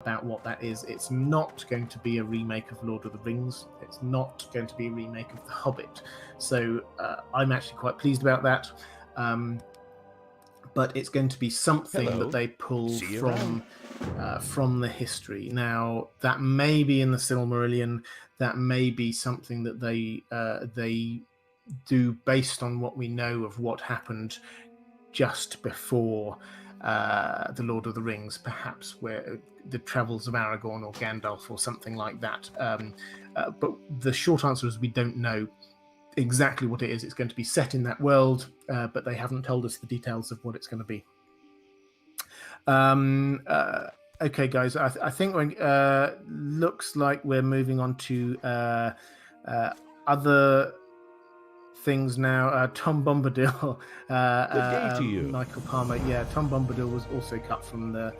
about what that is. It's not going to be a remake of Lord of the Rings. It's not going to be a remake of The Hobbit. So I'm actually quite pleased about that. But it's going to be something that they pull from the history. Now, that may be in the Silmarillion. That may be something that they do based on what we know of what happened just before the Lord of the Rings, perhaps where the travels of Aragorn or Gandalf or something like that. But the short answer is we don't know exactly what it is. It's going to be set in that world, but they haven't told us the details of what it's going to be. Okay, guys, I think looks like we're moving on to other things now. Tom Bombadil, Good day to you. Michael Palmer. Yeah, Tom Bombadil was also cut from the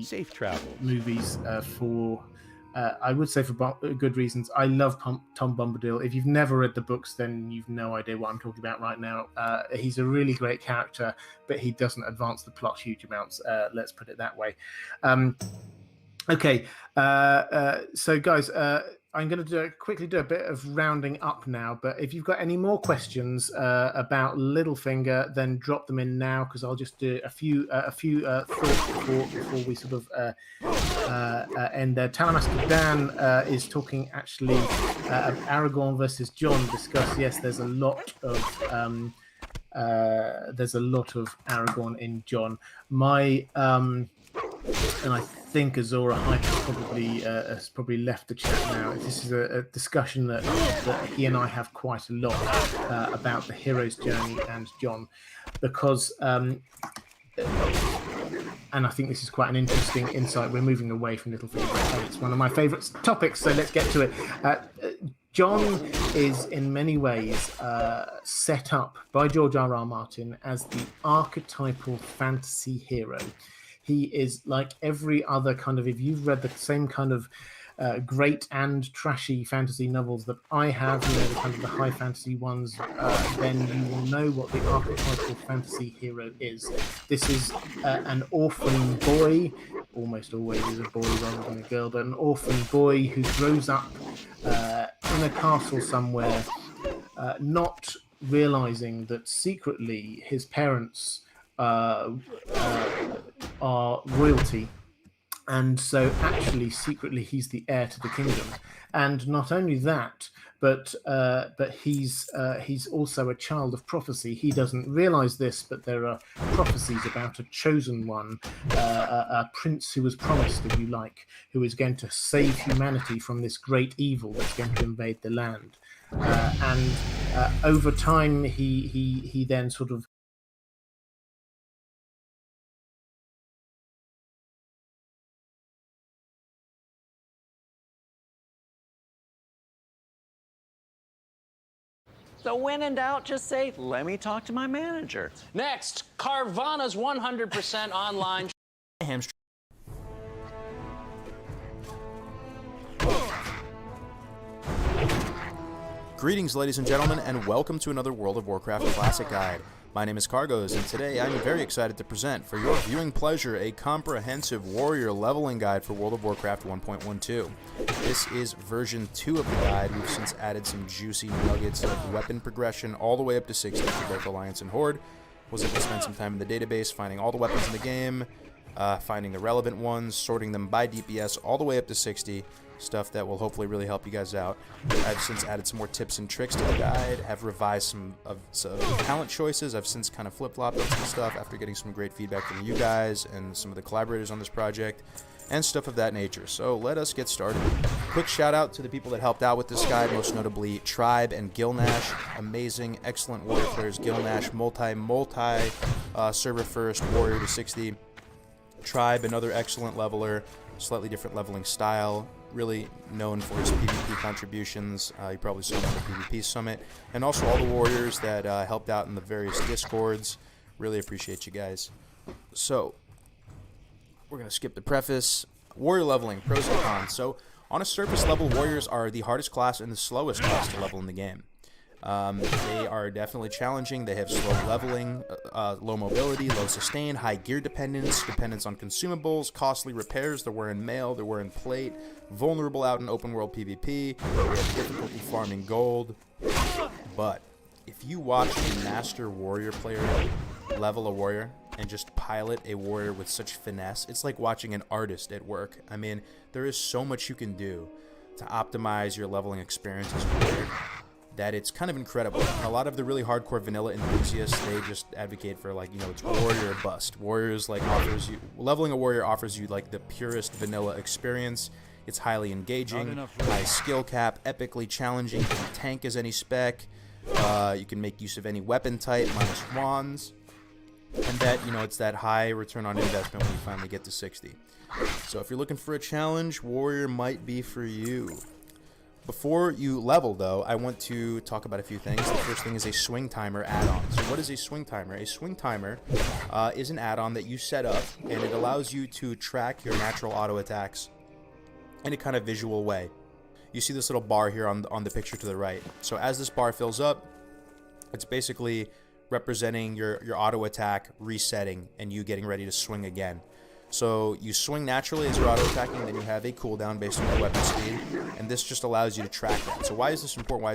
Safe travels movies for. I would say for good reasons. I love Tom Bombadil. If you've never read the books, then you've no idea what I'm talking about right now. He's a really great character, but he doesn't advance the plot huge amounts. Let's put it that way. Okay, so guys, I'm going to quickly do a bit of rounding up now, but if you've got any more questions about Littlefinger, then drop them in now, because I'll just do a few thoughts before we sort of end there. Talamaster Dan is talking actually of Aragorn versus Jon. Discuss. Yes, there's a lot of Aragorn in Jon. And I think Azora Hype has probably left the chat now. This is a discussion that he and I have quite a lot about the hero's journey and Jon, because and I think this is quite an interesting insight. We're moving away from Littlefinger. It's one of my favourite topics, so let's get to it. Jon is in many ways set up by George R.R. Martin as the archetypal fantasy hero. He is like every other kind of, if you've read the same kind of great and trashy fantasy novels that I have, the kind of the high fantasy ones, then you will know what the archetypal fantasy hero is. This is an orphan boy, almost always is a boy rather than a girl, but an orphan boy who grows up in a castle somewhere, not realizing that secretly his parents are royalty, and so actually secretly he's the heir to the kingdom. And not only that, but he's also a child of prophecy. He doesn't realize this, but there are prophecies about a chosen one, a prince who was promised, if you like, who is going to save humanity from this great evil that's going to invade the land. And over time he then sort of So when in doubt, just say, let me talk to my manager. Next, Carvana's 100% online. Greetings, ladies and gentlemen, and welcome to another World of Warcraft Classic Guide. My name is Cargos, and today I'm very excited to present for your viewing pleasure a comprehensive warrior leveling guide for World of Warcraft 1.12. This is version 2 of the guide. We've since added some juicy nuggets of weapon progression all the way up to 60 for both Alliance and Horde. Was able to spend some time in the database finding all the weapons in the game, finding the relevant ones, sorting them by DPS all the way up to 60. Stuff that will hopefully really help you guys out. I've since added some more tips and tricks to the guide, have revised some talent choices. I've since kind of flip-flopped on some stuff after getting some great feedback from you guys and some of the collaborators on this project, and stuff of that nature. So let us get started. Quick shout out to the people that helped out with this guide, most notably Tribe and Gilnash. Amazing, excellent warrior players. Gilnash, multi server first, warrior to 60. Tribe, another excellent leveler, slightly different leveling style, really known for his PvP contributions. You probably saw him at the PvP Summit, and also all the warriors that helped out in the various discords. Really appreciate you guys. So we're going to skip the preface. Warrior leveling, pros and cons. So on a surface level, warriors are the hardest class and the slowest class to level in the game. They are definitely challenging. They have slow leveling, low mobility, low sustain, high gear dependence on consumables, costly repairs. They're wearing mail, they're wearing plate, vulnerable out in open world PvP. They have difficulty farming gold. But if you watch a master warrior player level a warrior and just pilot a warrior with such finesse, it's like watching an artist at work. I mean, there is so much you can do to optimize your leveling experience as a warrior that it's kind of incredible. A lot of the really hardcore vanilla enthusiasts, they just advocate for, like, you know, it's warrior or bust. Warriors, like, leveling a warrior offers you, like, the purest vanilla experience. It's highly engaging, high skill cap, epically challenging. You can tank as any spec. You can make use of any weapon type, minus wands. And that, you know, it's that high return on investment when you finally get to 60. So if you're looking for a challenge, warrior might be for you. Before you level, though, I want to talk about a few things. The first thing is a swing timer add-on. So what is a swing timer? A swing timer is an add-on that you set up, and it allows you to track your natural auto attacks in a kind of visual way. You see this little bar here on the picture to the right. So as this bar fills up, it's basically representing your auto attack resetting and you getting ready to swing again. So you swing naturally as you're auto attacking, then you have a cooldown based on your weapon speed, and this just allows you to track that. So why is this important?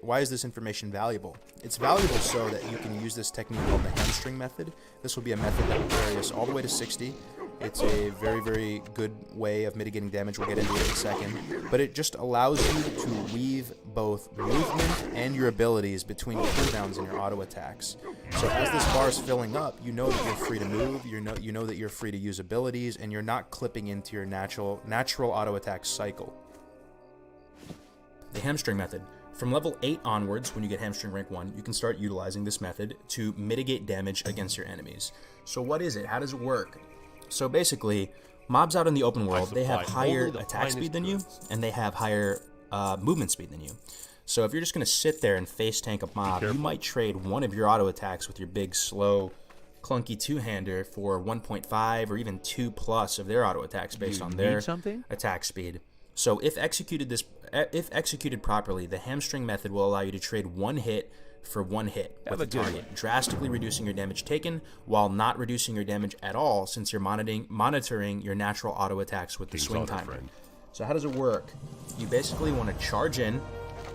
Why is this information valuable? It's valuable so that you can use this technique called the hamstring method. This will be a method that will carry us all the way to 60. It's a very, very good way of mitigating damage. We'll get into it in a second. But it just allows you to weave both movement and your abilities between cooldowns and your auto attacks. So as this bar is filling up, you know that you're free to move, you know that you're free to use abilities, and you're not clipping into your natural auto attack cycle. The hamstring method. From level 8 onwards, when you get hamstring rank 1, you can start utilizing this method to mitigate damage against your enemies. So what is it? How does it work? So basically, mobs out in the open world, they have higher attack speed than you, and they have higher movement speed than you. So if you're just going to sit there and face tank a mob, you might trade one of your auto attacks with your big, slow, clunky two-hander for 1.5 or even 2+ of their auto attacks based on their attack speed. So if executed properly, the hamstring method will allow you to trade one hit for one hit with a target, drastically reducing your damage taken while not reducing your damage at all, since you're monitoring your natural auto attacks with the swing timer. So how does it work? You basically want to charge in,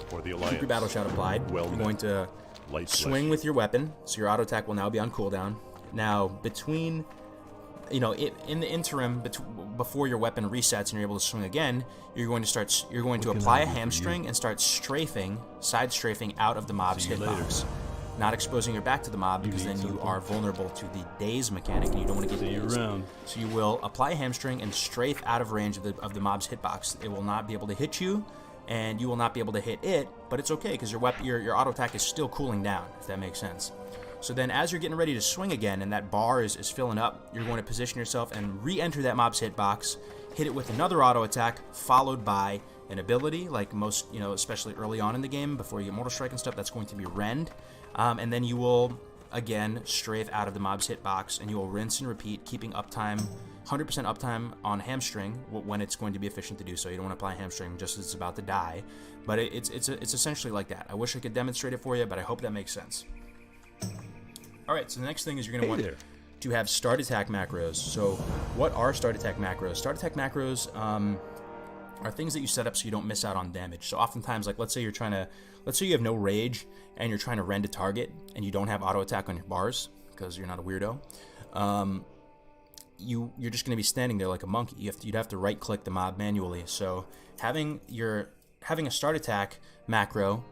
keep your battle shout applied. You're going to swing with your weapon, so your auto attack will now be on cooldown. Now between, in the interim before your weapon resets and you're able to swing again, you're going to apply a hamstring and start side strafing out of the mob's hitbox, not exposing your back to the mob, because then you are vulnerable to the daze mechanic and you don't want to get dazed. So you will apply a hamstring and strafe out of range of the mob's hitbox. It will not be able to hit you, and you will not be able to hit it, but it's okay because your auto attack is still cooling down, if that makes sense. So then as you're getting ready to swing again and that bar is filling up, you're going to position yourself and re-enter that mob's hitbox, hit it with another auto attack, followed by an ability, like most, especially early on in the game, before you get Mortal Strike and stuff, that's going to be Rend. And then you will, again, strafe out of the mob's hitbox, and you will rinse and repeat, keeping uptime, 100% uptime on hamstring when it's going to be efficient to do so. You don't want to apply hamstring just as it's about to die. But it's essentially like that. I wish I could demonstrate it for you, but I hope that makes sense. Alright, so the next thing is you're going to want to have start attack macros. So what are start attack macros? Start attack macros are things that you set up so you don't miss out on damage. So oftentimes, like let's say you have no rage and you're trying to rend a target and you don't have auto attack on your bars because you're not a weirdo. You're just going to be standing there like a monkey. You'd have to right click the mob manually. So having a start attack macro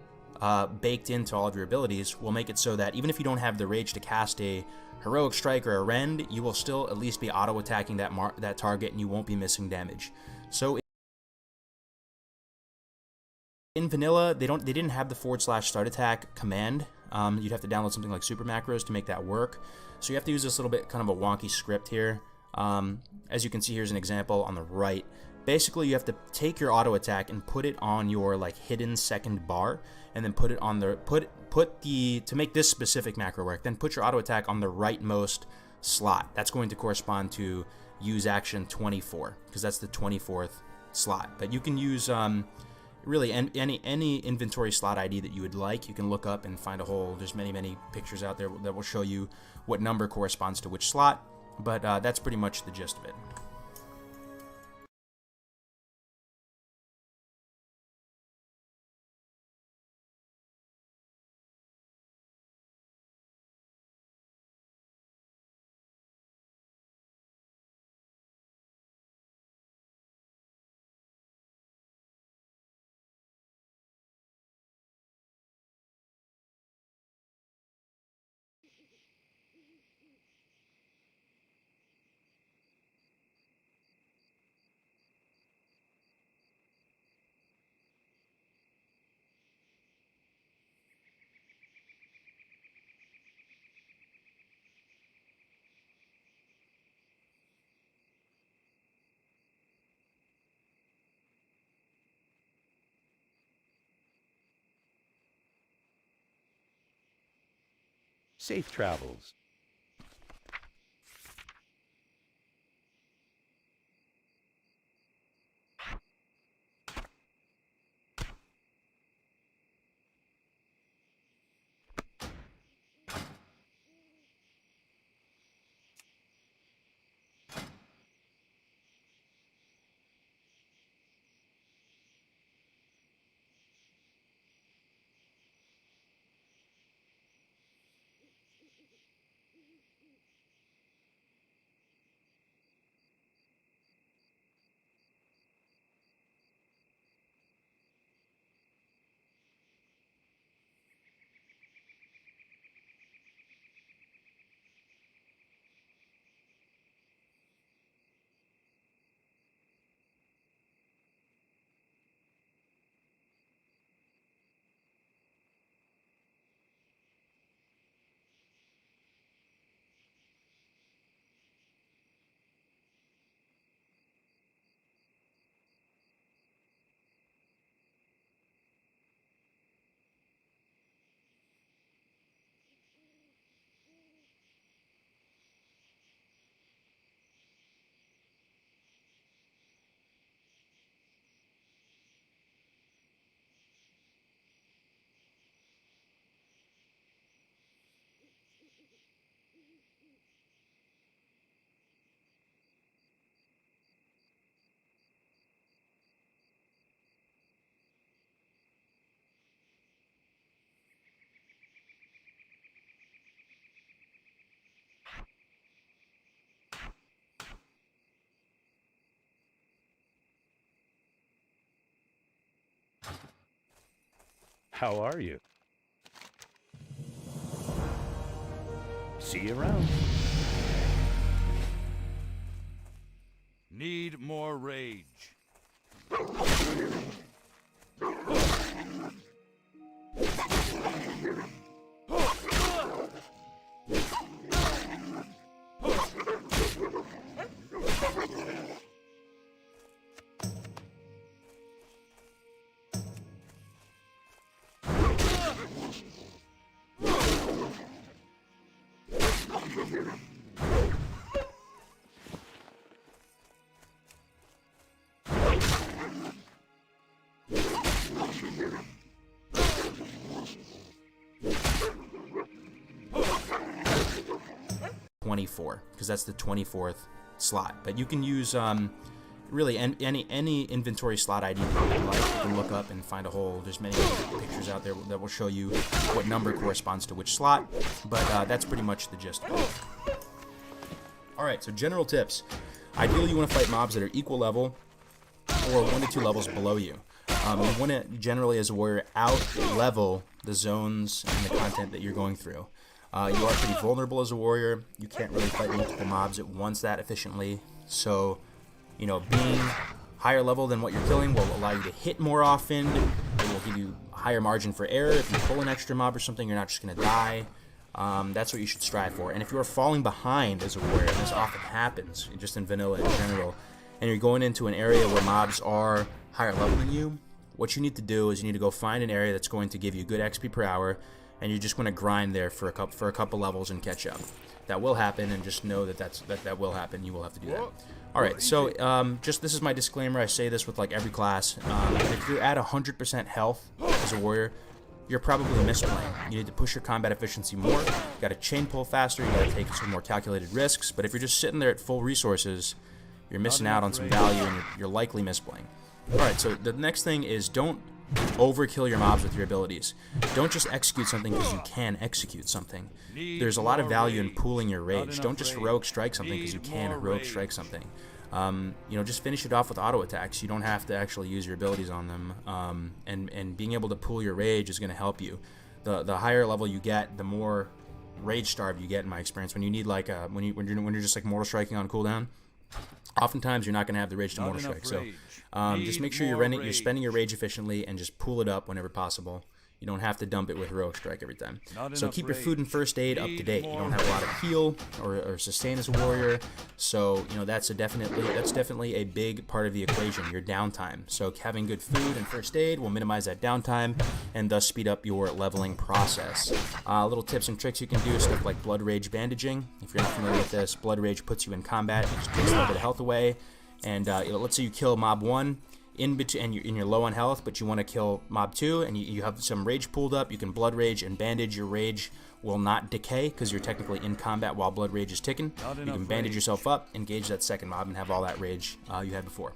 baked into all of your abilities will make it so that even if you don't have the rage to cast a heroic strike or a rend, you will still at least be auto attacking that target and you won't be missing damage. So in vanilla, they didn't have the / start attack command. You'd have to download something like Super Macros to make that work. So you have to use this little bit kind of a wonky script here. As you can see, here's an example on the right. Basically, you have to take your auto attack and put it on your hidden second bar, and then put it on to make this specific macro work. Then put your auto attack on the rightmost slot. That's going to correspond to use action 24 because that's the 24th slot. But you can use really any inventory slot ID that you would like, you can look up and find a whole, there's many pictures out there that will show you what number corresponds to which slot, but that's pretty much the gist of it. Safe travels. How are you? See you around. Need more rage. 24, because that's the 24th slot. But you can use really any inventory slot ID that you like. You can look up and find a whole, there's many pictures out there that will show you what number corresponds to which slot, but that's pretty much the gist of it. Alright, so general tips. Ideally you want to fight mobs that are equal level or 1 to 2 levels below you. You want to generally, as a warrior, out-level the zones and the content that you're going through. You are pretty vulnerable as a warrior. You can't really fight multiple mobs at once that efficiently. So, you know, being higher level than what you're killing will allow you to hit more often. It will give you a higher margin for error. If you pull an extra mob or something, you're not just going to die. That's what you should strive for. And if you are falling behind as a warrior, and this often happens, just in vanilla in general, and you're going into an area where mobs are higher level than you, what you need to do is you need to go find an area that's going to give you good XP per hour, and you're just going to grind there for a couple levels and catch up. That will happen, and just know that that will happen. You will have to do that. Alright, so just this is my disclaimer. I say this with like every class. If you're at 100% health as a warrior, you're probably misplaying. You need to push your combat efficiency more. You gotta chain pull faster. You gotta take some more calculated risks. But if you're just sitting there at full resources, you're missing out on some value and you're likely misplaying. Alright, so the next thing is don't overkill your mobs with your abilities. Don't just execute something because you can execute something. There's a lot of value in pooling your rage. Don't just heroic strike something because you can heroic strike something. You know, just finish it off with auto attacks. You don't have to actually use your abilities on them. And being able to pool your rage is going to help you. The higher level you get, the more rage starved you get. In my experience, when you need like when you're just like mortal striking on cooldown, oftentimes you're not going to have the rage to mortal strike. So just make sure you're spending your rage efficiently and just pool it up whenever possible. You don't have to dump it with heroic strike every time. So keep your food and first aid up to date. You don't have a lot of heal or sustain as a warrior, so you know that's definitely a big part of the equation. Your downtime. So having good food and first aid will minimize that downtime and thus speed up your leveling process. Little tips and tricks you can do: stuff like blood rage bandaging. If you're not familiar with this, blood rage puts you in combat, it just takes a little bit of health away, and let's say you kill mob 1. And you're low on health, but you want to kill mob 2, and you have some rage pooled up. You can blood rage and bandage. Your rage will not decay because you're technically in combat while blood rage is ticking. You can bandage yourself up, engage that second mob, and have all that rage you had before.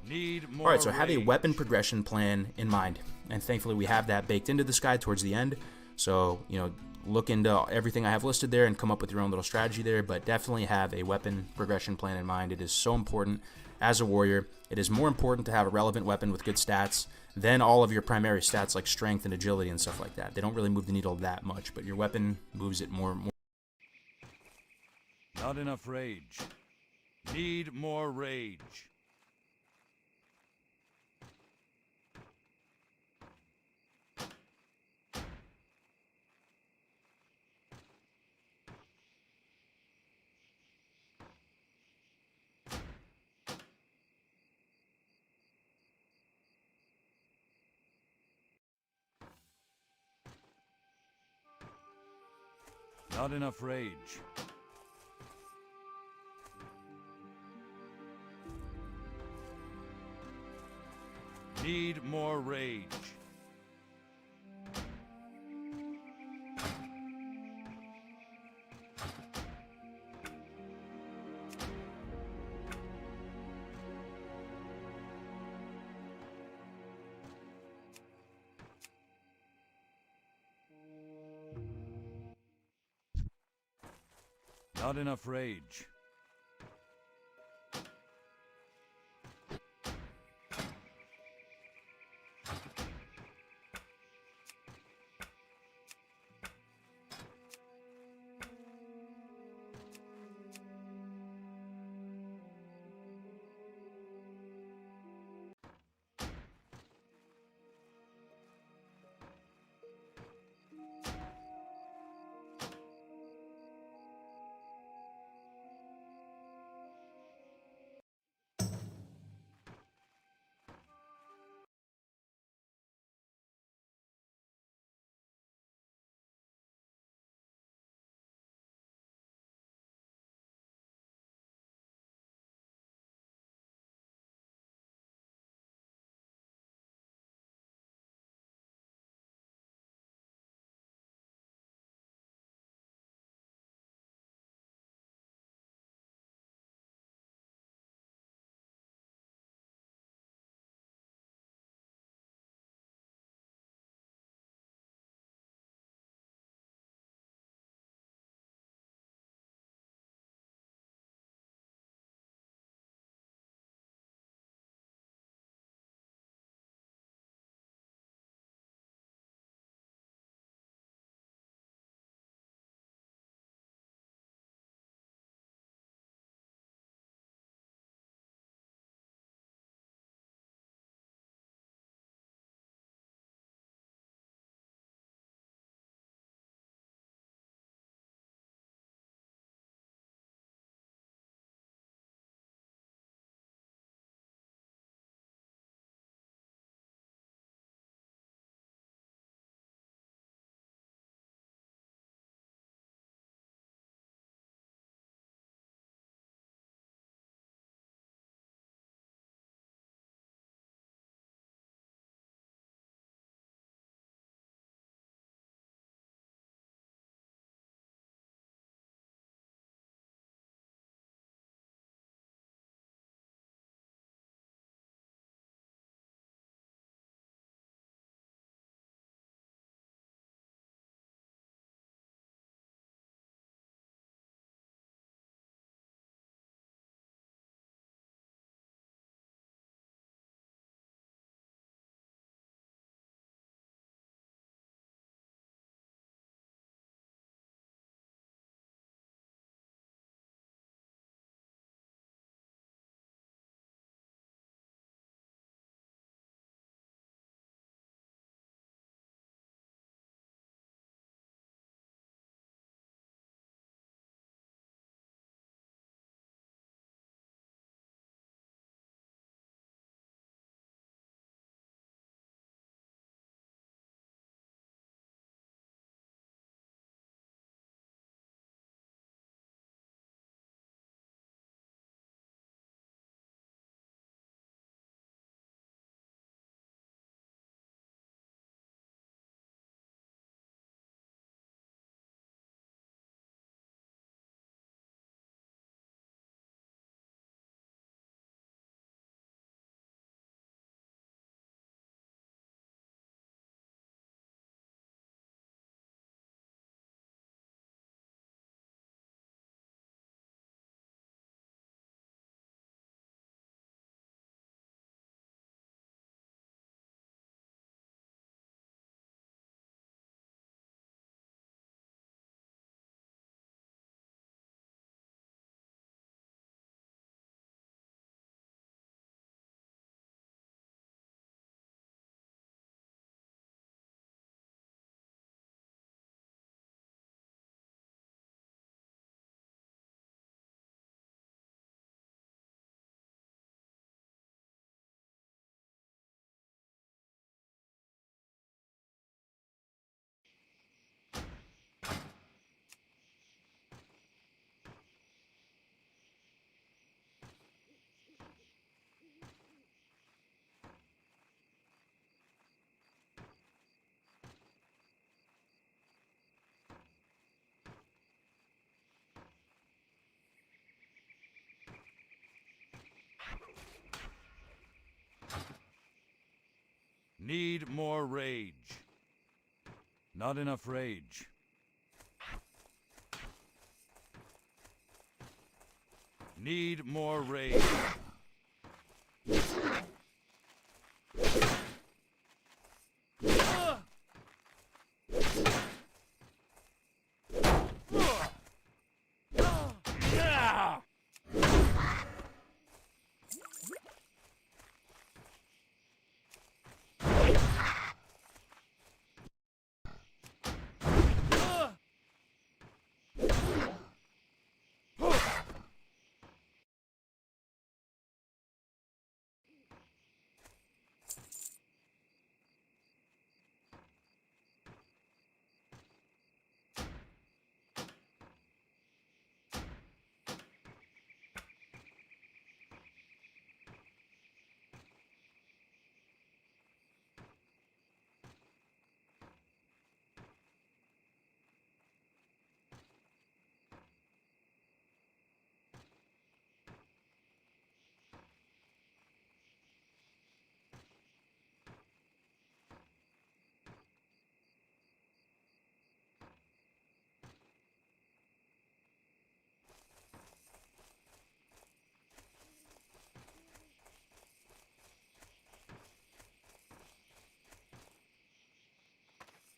Alright, so have a weapon progression plan in mind, and thankfully we have that baked into this guide towards the end. So, you know, look into everything I have listed there and come up with your own little strategy there, but definitely have a weapon progression plan in mind. It is so important. As a warrior, it is more important to have a relevant weapon with good stats than all of your primary stats like strength and agility and stuff like that. They don't really move the needle that much, but your weapon moves it more. Not enough rage. Need more rage. Not enough rage. Need more rage. Not enough rage. Need more rage. Not enough rage. Need more rage.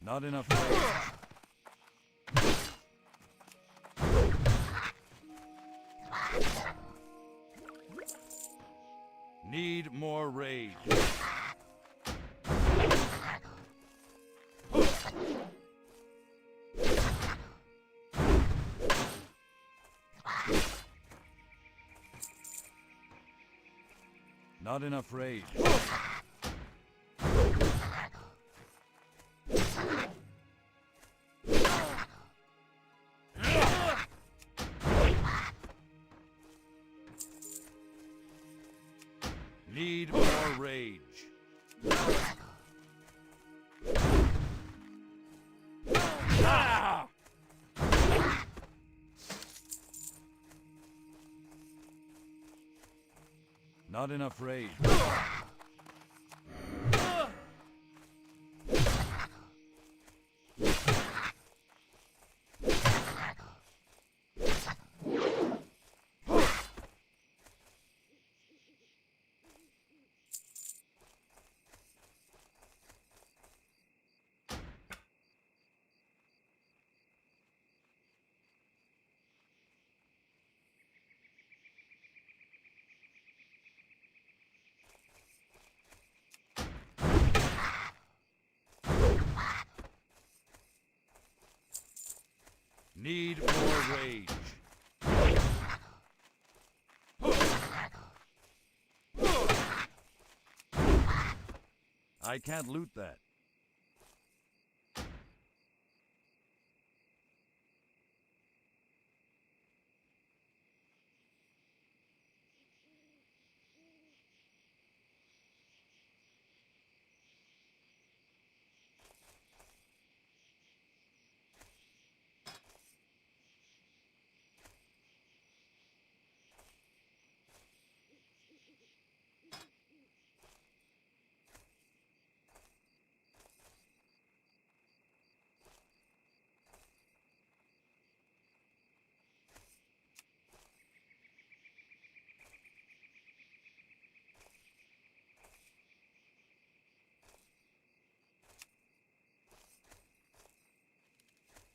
Not enough rage. Need more rage. Not enough rage. Need more rage. Ah! Not enough rage. Need more rage. I can't loot that.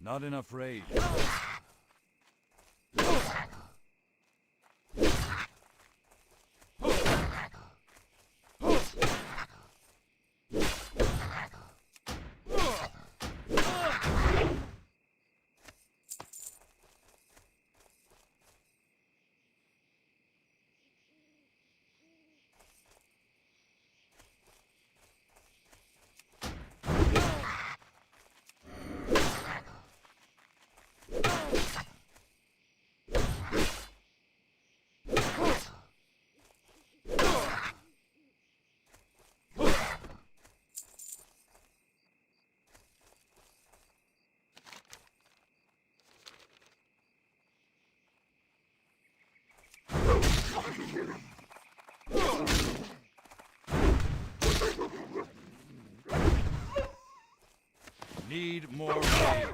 Not enough rage. Need more rage.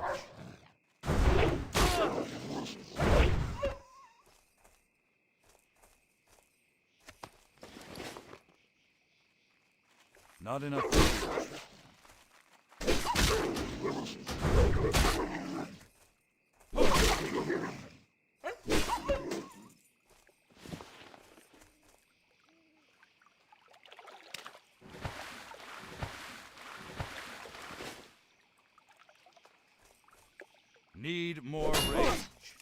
Not enough rage. Need more rage.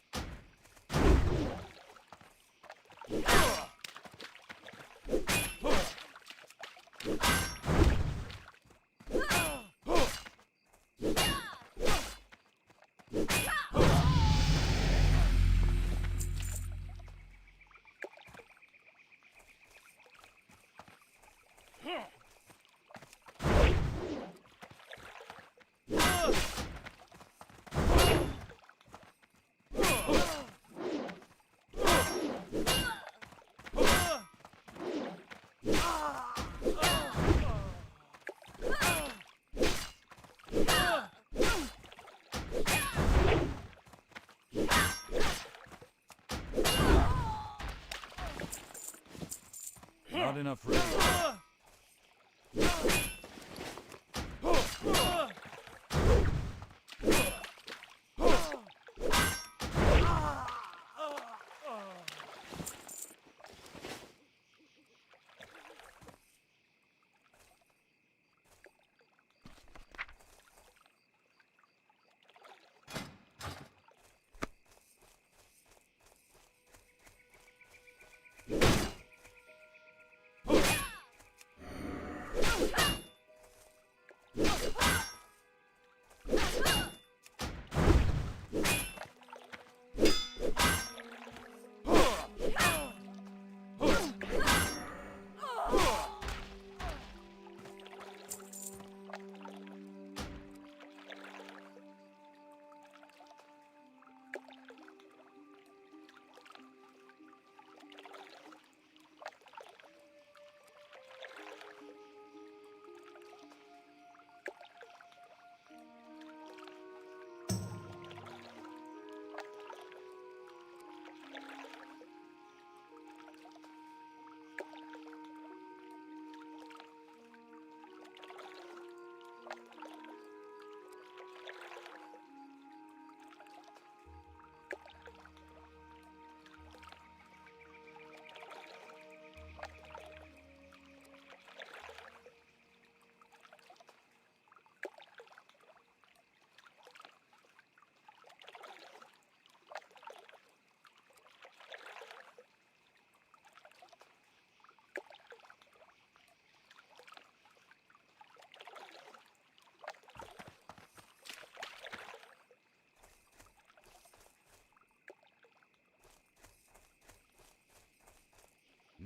Not enough rage.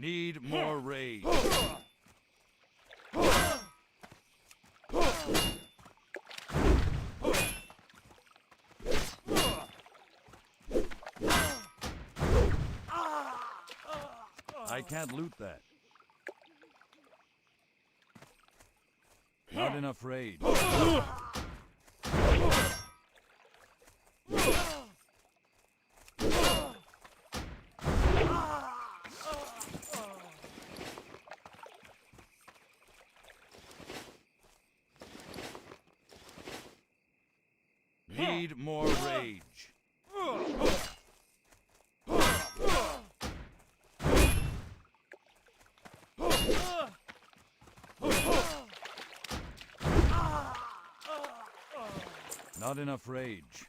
Need more rage. I can't loot that. Not enough rage. Need more rage. Not enough rage.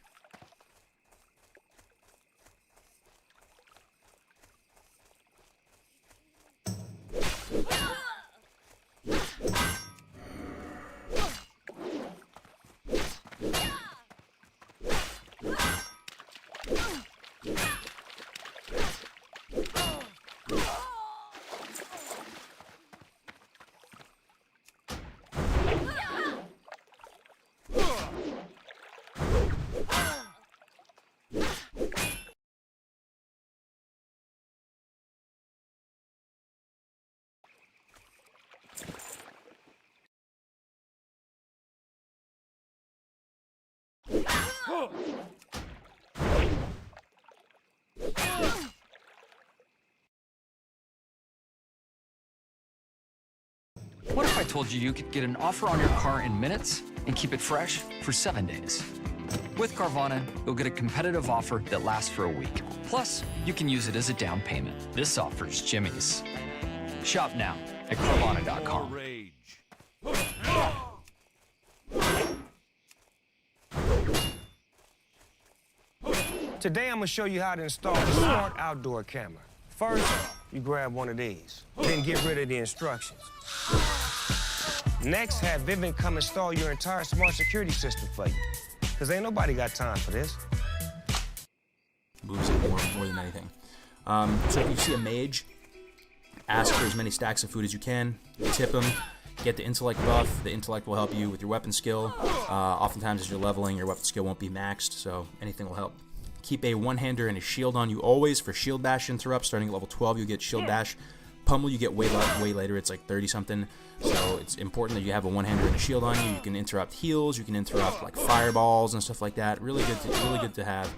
What if I told you you could get an offer on your car in minutes and keep it fresh for 7 days? With Carvana, you'll get a competitive offer that lasts for a week. Plus, you can use it as a down payment. This offer's Jimmy's. Shop now at Carvana.com. Rage. Today I'm gonna show you how to install a smart outdoor camera. First, you grab one of these, then get rid of the instructions. Next, have Vivint come install your entire smart security system for you. Cause ain't nobody got time for this. Moves it more than anything. So if you see a mage, ask for as many stacks of food as you can, tip them, get the intellect buff. The intellect will help you with your weapon skill. Oftentimes as you're leveling, your weapon skill won't be maxed, so anything will help. Keep a one-hander and a shield on you always for shield bash interrupts. Starting at level 12, you get shield bash. Pummel you get way later, it's like 30-something. So it's important that you have a one-hander and a shield on you. You can interrupt heals, you can interrupt like fireballs and stuff like that. Really good to have.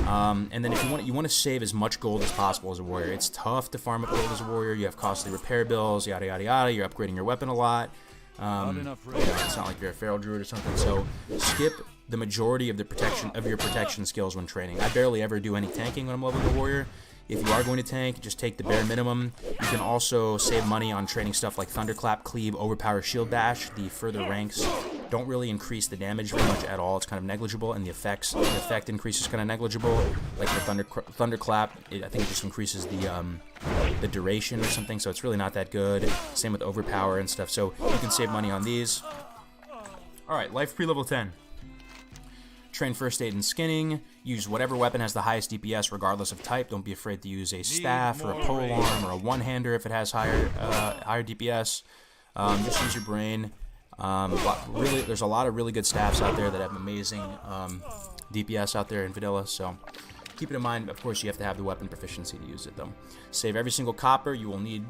And then if you want to save as much gold as possible as a warrior. It's tough to farm up gold as a warrior. You have costly repair bills, yada yada yada. You're upgrading your weapon a lot. It's not like you're a feral druid or something. So skip the majority of your protection skills when training. I barely ever do any tanking when I'm leveling a warrior. If you are going to tank, just take the bare minimum. You can also save money on training stuff like Thunderclap, Cleave, Overpower, Shield Bash. The further ranks don't really increase the damage very much at all. It's kind of negligible, and the effect increase is kind of negligible. Like the Thunderclap, I think it just increases the duration or something, so it's really not that good. Same with Overpower and stuff, so you can save money on these. Alright, Life Pre-Level 10. Train first aid and skinning. Use whatever weapon has the highest DPS regardless of type. Don't be afraid to use a staff or a polearm or a one-hander if it has higher DPS. Just use your brain. There's a lot of really good staffs out there that have amazing DPS out there in vanilla, so keep it in mind. Of course, you have to have the weapon proficiency to use it, though. Save every single copper. You will need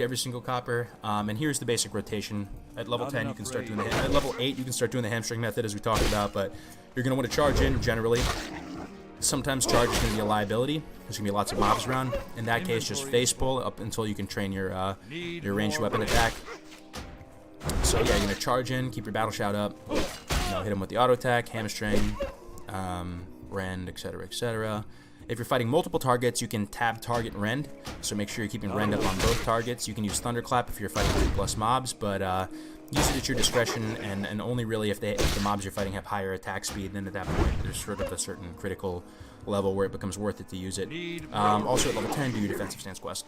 every single copper. And here's the basic rotation. At level 10, you can start doing at level 8, you can start doing the hamstring method, as we talked about. But you're going to want to charge in generally. Sometimes charge is going to be a liability. There's going to be lots of mobs around. In that case, just face pull up until you can train your ranged weapon attack. So yeah, you're going to charge in, keep your battle shout up. Hit him with the auto attack, hamstring, rend, etc., etc. If you're fighting multiple targets, you can tab target rend, so make sure you're keeping rend up on both targets. You can use Thunderclap if you're fighting 2+ mobs, but use it at your discretion, and only really if the mobs you're fighting have higher attack speed. Then at that point, there's sort of a certain critical level where it becomes worth it to use it. Also at level 10, do your defensive stance quest.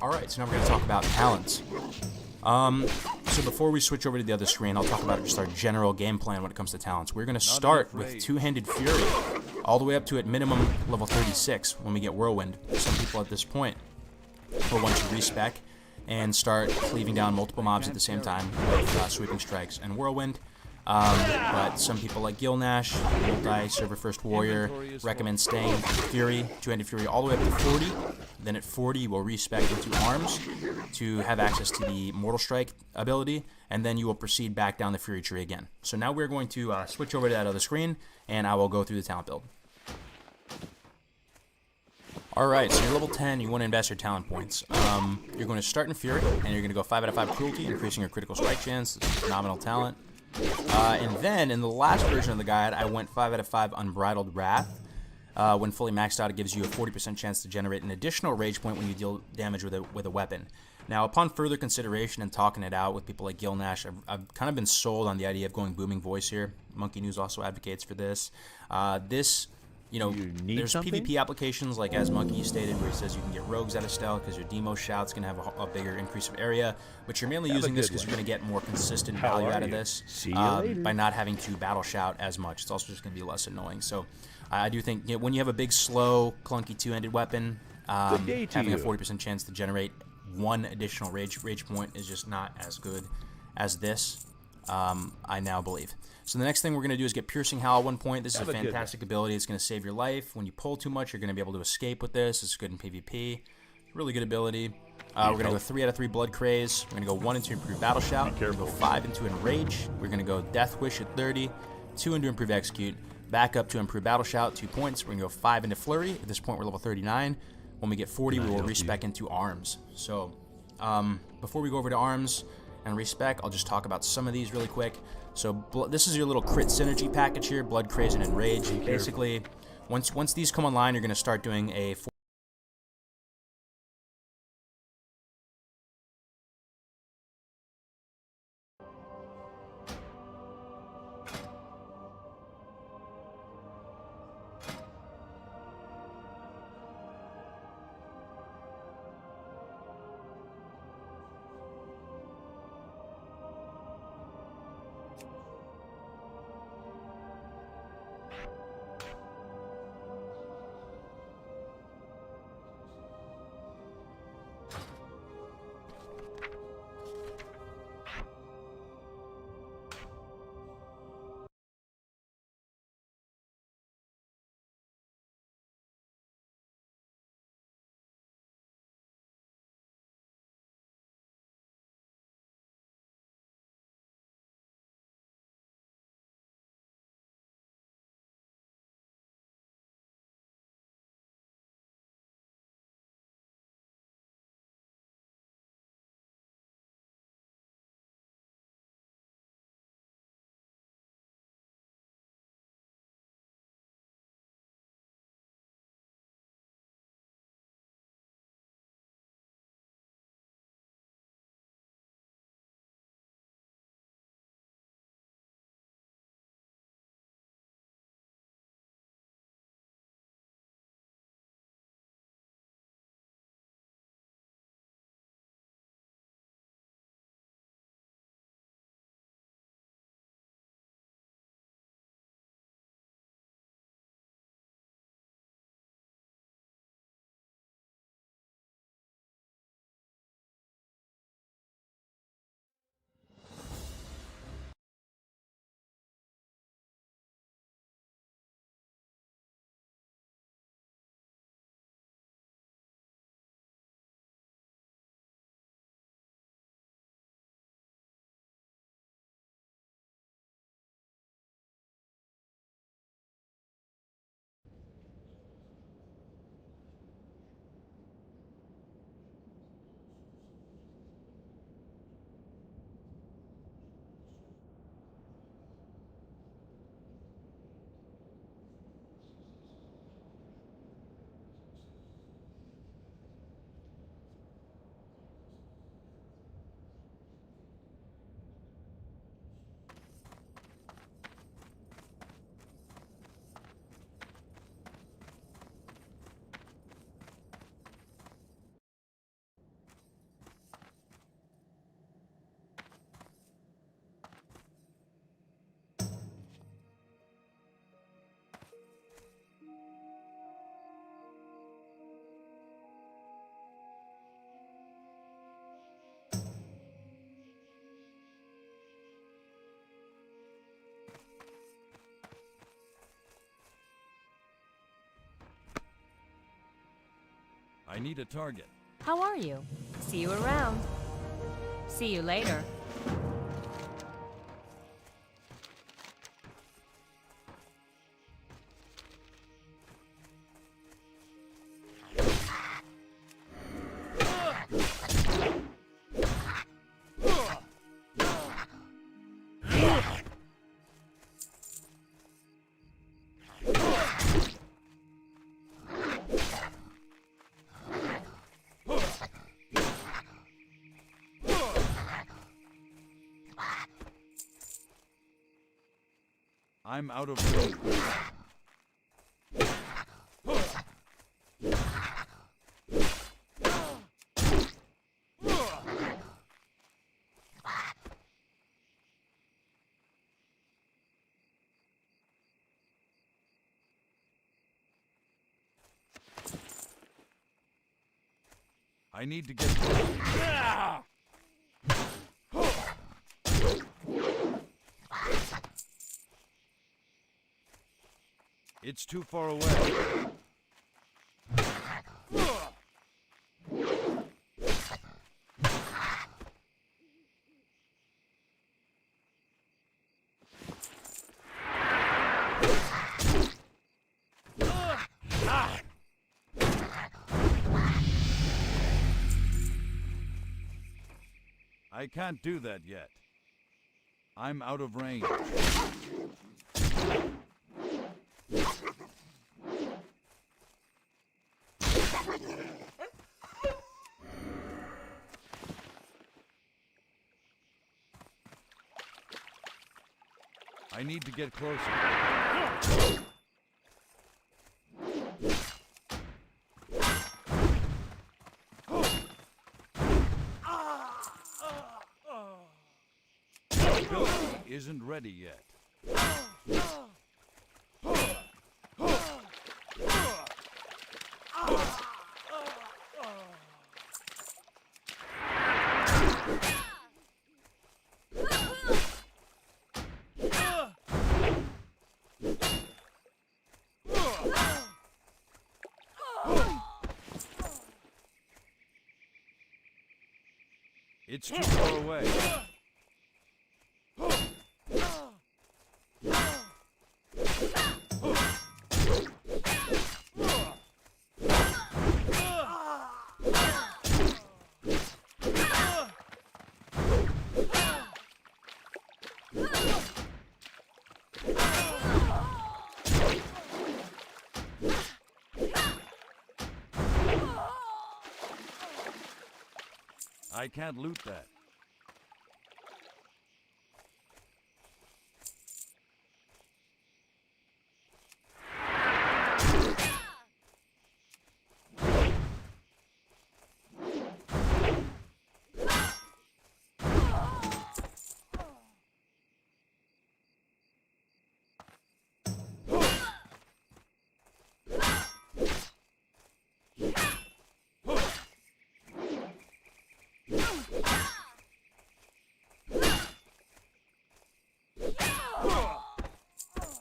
Alright, so now we're going to talk about talents. So before we switch over to the other screen, I'll talk about just our general game plan when it comes to talents. We're going to start with Two-Handed Fury, all the way up to at minimum level 36 when we get Whirlwind. Some people at this point will want to respec and start cleaving down multiple mobs at the same time with Sweeping Strikes and Whirlwind. But some people like Gilnash, Server First Warrior, recommend staying Fury, Two-Handed Fury all the way up to 40. Then at 40, you will respec into Arms to have access to the Mortal Strike ability, and then you will proceed back down the Fury tree again. So now we're going to switch over to that other screen, and I will go through the talent build. Alright, so you're level 10, you want to invest your talent points. You're going to start in Fury, and you're going to go 5 out of 5 Cruelty, increasing your critical strike chance. This is a phenomenal talent. And then, in the last version of the guide, I went 5 out of 5 Unbridled Wrath. When fully maxed out, it gives you a 40% chance to generate an additional rage point when you deal damage with a weapon. Now, upon further consideration and talking it out with people like Gilnash, I've kind of been sold on the idea of going Booming Voice here. Monkey News also advocates for this. There's PvP applications like as Monkey stated, where he says you can get rogues out of stealth because your demo shout's going to have a bigger increase of area, but you're mainly using this because you're going to get more consistent value out of this by not having to battle shout as much. It's also just going to be less annoying. So I do think when you have a big, slow, clunky two-handed weapon, having a 40% chance to generate one additional rage point is just not as good as this, I now believe. So the next thing we're going to do is get Piercing Howl at 1 point. This is a fantastic ability. It's going to save your life. When you pull too much, you're going to be able to escape with this. It's good in PvP. Really good ability. We're going to go 3 out of 3 Blood Craze. We're going to go 1 into Improve Battle Shout. We're going to go 5 into Enrage. We're going to go Death Wish at 30. 2 into Improve Execute. Back up to Improve Battle Shout, 2 points. We're going to go 5 into Flurry. At this point, we're level 39. When we get 40, we will respec into Arms. So Before we go over to arms and respec, I'll just talk about some of these really quick. So this is your little crit synergy package here, Blood, Craze, and Enrage. Basically, once these come online, you're going to start doing a I need a target. How are you? See you around. See you later. I'm out of range. I need to get... It's too far away. I can't do that yet. I'm out of range. I need to get closer. Isn't ready yet. It's too far away. I can't loot that.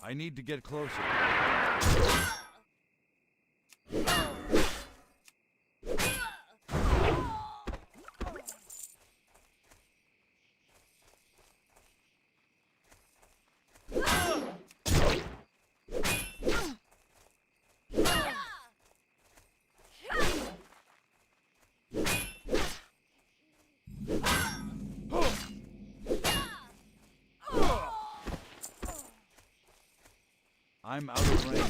I need to get closer. I'm out of range.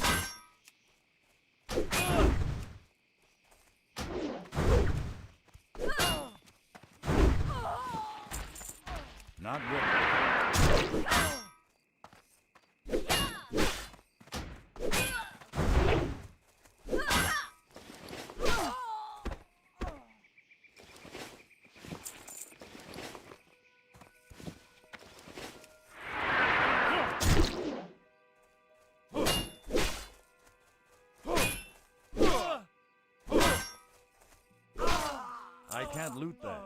Not ready. I can't loot that.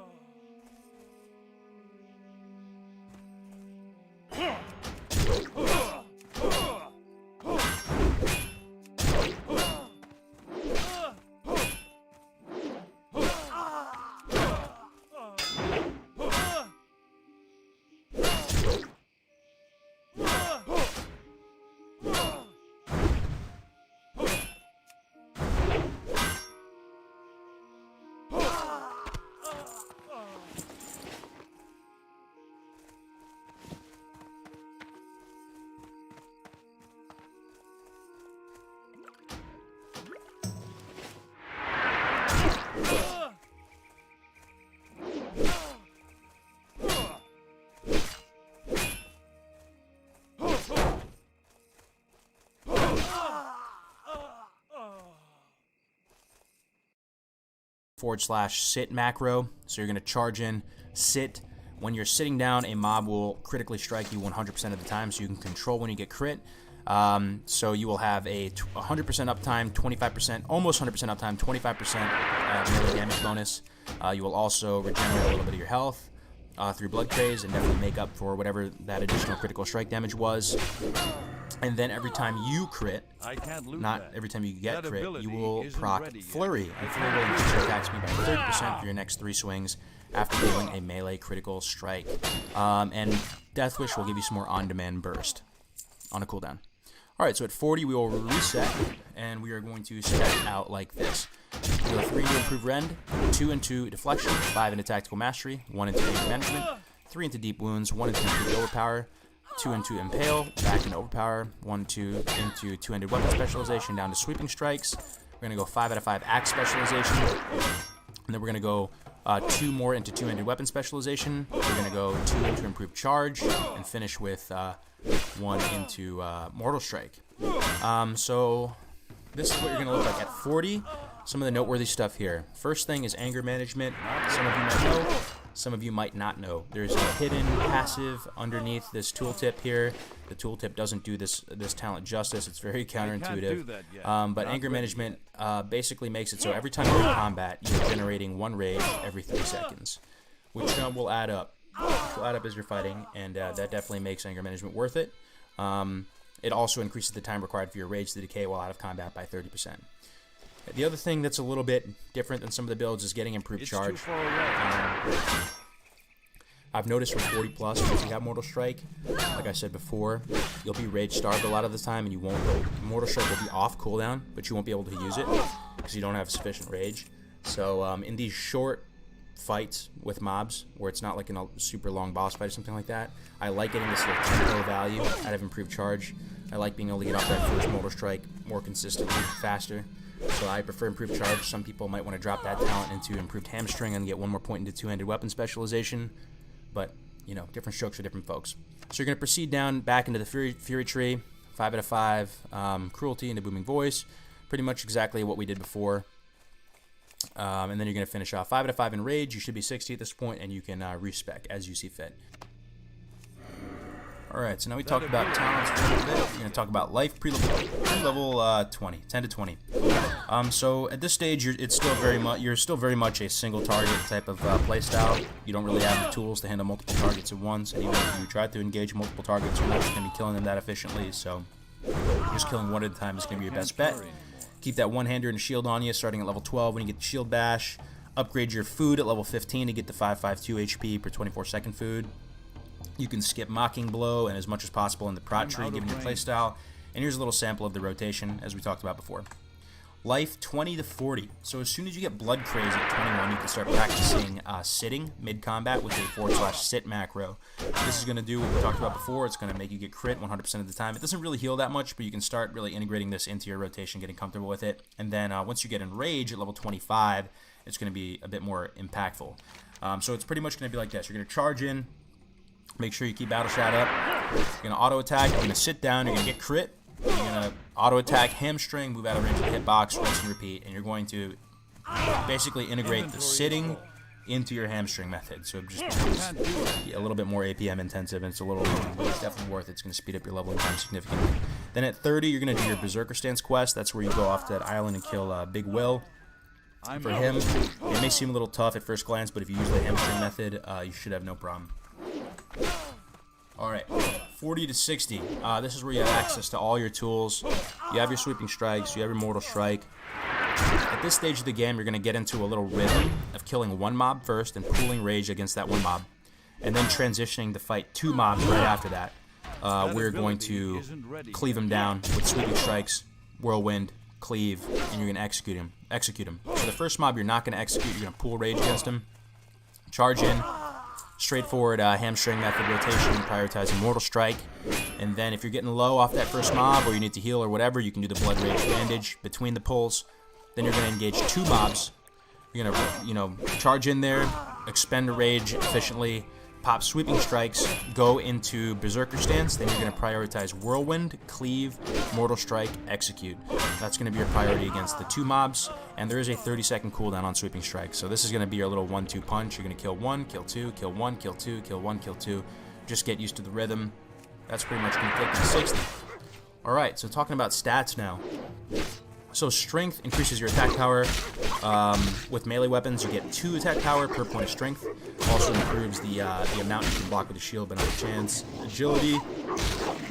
/sit macro. So you're going to charge in sit. When you're sitting down, a mob will critically strike you 100% of the time, so you can control when you get crit. So you will have a 100% uptime, 25%, almost 100% uptime, 25% melee damage bonus. You will also regenerate a little bit of your health through Blood Craze and definitely make up for whatever that additional critical strike damage was. And then every time you crit, not every time you get crit, you will proc Flurry. And Flurry will increase your attack speed by 30% for your next 3 swings after dealing a melee critical strike. And Death Wish will give you some more on-demand burst on a cooldown. Alright, so at 40 we will reset, and we are going to set out like this. You go 3 into Improved Rend, 2 into Deflection, 5 into Tactical Mastery, 1 into Anger Management, 3 into Deep Wounds, 1 into Improved Overpower, 2 into Impale, back into Overpower, 1, 2 into Two-Handed Weapon Specialization, down to Sweeping Strikes. We're going to go 5 out of 5 Axe Specialization, and then we're going to go 2 more into Two-Handed Weapon Specialization. We're going to go 2 into Improved Charge, and finish with 1 into Mortal Strike. So this is what you're going to look like at 40. Some of the noteworthy stuff here. First thing is Anger Management. Some of you might know, some of you might not know. There's a hidden passive underneath this tooltip here. The tooltip doesn't do this talent justice. It's very counterintuitive. But Anger Management basically makes it so every time you're in combat, you're generating 1 rage every 3 seconds, which will add up. Will add up as you're fighting, and that definitely makes Anger Management worth it. It also increases the time required for your rage to decay while out of combat by 30%. The other thing that's a little bit different than some of the builds is getting Improved Charge. I've noticed from 40 plus, if you have Mortal Strike, like I said before, you'll be rage starved a lot of the time, and you won't. Mortal Strike will be off cooldown, but you won't be able to use it because you don't have sufficient rage. So in these short fights with mobs, where it's not like in a super long boss fight or something like that, I like getting this little tempo value out of Improved Charge. I like being able to get off that first Mortal Strike more consistently, faster. So I prefer Improved Charge. Some people might want to drop that talent into Improved Hamstring and get 1 more point into Two-Handed Weapon Specialization. But, you know, different strokes for different folks. So you're going to proceed down back into the Fury Tree. 5 out of 5. Cruelty into Booming Voice. Pretty much exactly what we did before. And then you're going to finish off 5 out of 5 in Rage. You should be 60 at this point, and you can respec as you see fit. Alright, so now we talked about talents for a little bit. We're going to talk about life pre-level 20, 10 to 20. So at this stage, you're still very much a single target type of playstyle. You don't really have the tools to handle multiple targets at once, and even if you try to engage multiple targets, you're not going to be killing them that efficiently. So just killing one at a time is going to be your best bet. Keep that one-hander and shield on you starting at level 12 when you get the shield bash. Upgrade your food at level 15 to get the 552 HP per 24-second food. You can skip Mocking Blow and as much as possible in the Prot Tree given your playstyle. And here's a little sample of the rotation as we talked about before. Life 20 to 40. So as soon as you get Blood Craze at 21, you can start practicing sitting mid-combat with a / sit macro. This is going to do what we talked about before. It's going to make you get crit 100% of the time. It doesn't really heal that much, but you can start really integrating this into your rotation, getting comfortable with it. And then once you get in Rage at level 25, it's going to be a bit more impactful. So it's pretty much going to be like this. You're going to charge in. Make sure you keep Battle Shout up. You're going to auto-attack. You're going to sit down. You're going to get crit. You're going to auto-attack, hamstring, move out of range of the hitbox, rinse and repeat. And you're going to basically integrate the sitting into your hamstring method. So it just becomes a little bit more APM intensive, and it's a little long, but it's definitely worth it. It's going to speed up your leveling time significantly. Then at 30, you're going to do your Berserker Stance quest. That's where you go off to that island and kill Big Will. For him, it may seem a little tough at first glance, but if you use the hamstring method, you should have no problem. Alright, 40 to 60. This is where you have access to all your tools. You have your Sweeping Strikes, you have your Mortal Strike. At this stage of the game, you're going to get into a little rhythm of killing one mob first and pooling rage against that one mob. And then transitioning to fight 2 mobs right after that. We're going to cleave them down with Sweeping Strikes, Whirlwind, Cleave, and you're going to execute him. So the first mob you're not going to execute, you're going to pool rage against him. Charge in. Straightforward hamstring method rotation, prioritizing Mortal Strike. And then if you're getting low off that first mob or you need to heal or whatever, you can do the Blood Rage Bandage between the pulls. Then you're going to engage 2 mobs. You're going to, charge in there, expend a rage efficiently, pop Sweeping Strikes, go into Berserker Stance. Then you're going to prioritize Whirlwind, Cleave, Mortal Strike, Execute. That's going to be your priority against the 2 mobs. And there is a 30-second cooldown on Sweeping Strike. So this is going to be your little 1-2 punch. You're going to kill 1, kill 2, kill 1, kill 2, kill 1, kill 2. Just get used to the rhythm. That's pretty much going to take you to 60. Alright, so talking about stats now. So Strength increases your attack power. With melee weapons, you get 2 attack power per point of Strength. Also improves the amount you can block with a shield, but not a chance. Agility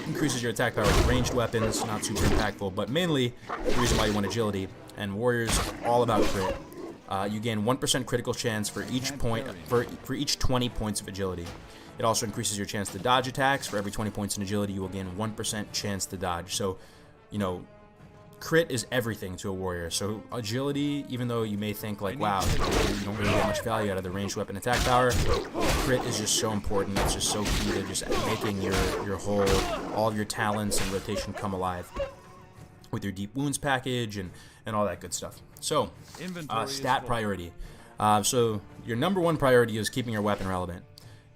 increases your attack power with ranged weapons. Not super impactful, but mainly the reason why you want Agility. And Warriors, all about crit. You gain 1% critical chance for each point for each 20 points of Agility. It also increases your chance to dodge attacks. For every 20 points in Agility, you will gain 1% chance to dodge. So, crit is everything to a warrior. So agility, even though you may think like, wow, you don't really get much value out of the ranged weapon attack power, crit is just so important. It's just so key to just making your whole, all of your talents and rotation come alive with your deep wounds package and all that good stuff. So, stat priority. So your number one priority is keeping your weapon relevant.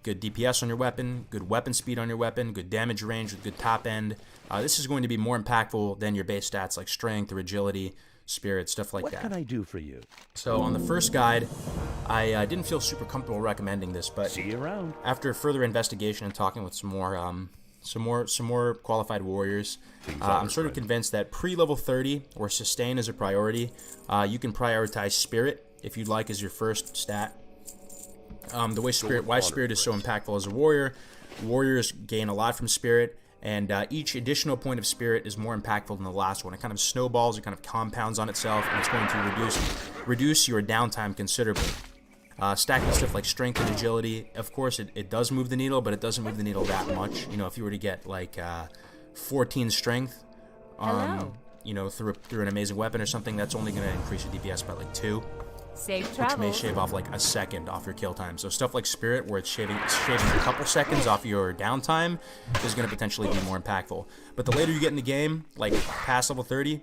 Good DPS on your weapon, good weapon speed on your weapon, good damage range with good top end. This is going to be more impactful than your base stats like strength or agility, spirit, stuff like that. What can I do for you? So on the first guide, I didn't feel super comfortable recommending this, but See you around. after further investigation and talking with some more qualified warriors, I'm sort of convinced that pre-level 30, where sustain is a priority, you can prioritize spirit if you'd like as your first stat. Why spirit is so impactful as a warrior, warriors gain a lot from spirit, and each additional point of spirit is more impactful than the last one. It kind of snowballs, it kind of compounds on itself, and it's going to reduce your downtime considerably. Stacking stuff like strength and agility, of course, it does move the needle, but it doesn't move the needle that much. You know, if you were to get like 14 strength, you know, through an amazing weapon or something, that's only going to increase your DPS by like 2. Safe Which travels. may shave off like a second off your kill time. So stuff like Spirit, where it's shaving a couple seconds off your downtime, is going to potentially be more impactful. But the later you get in the game, like past level 30,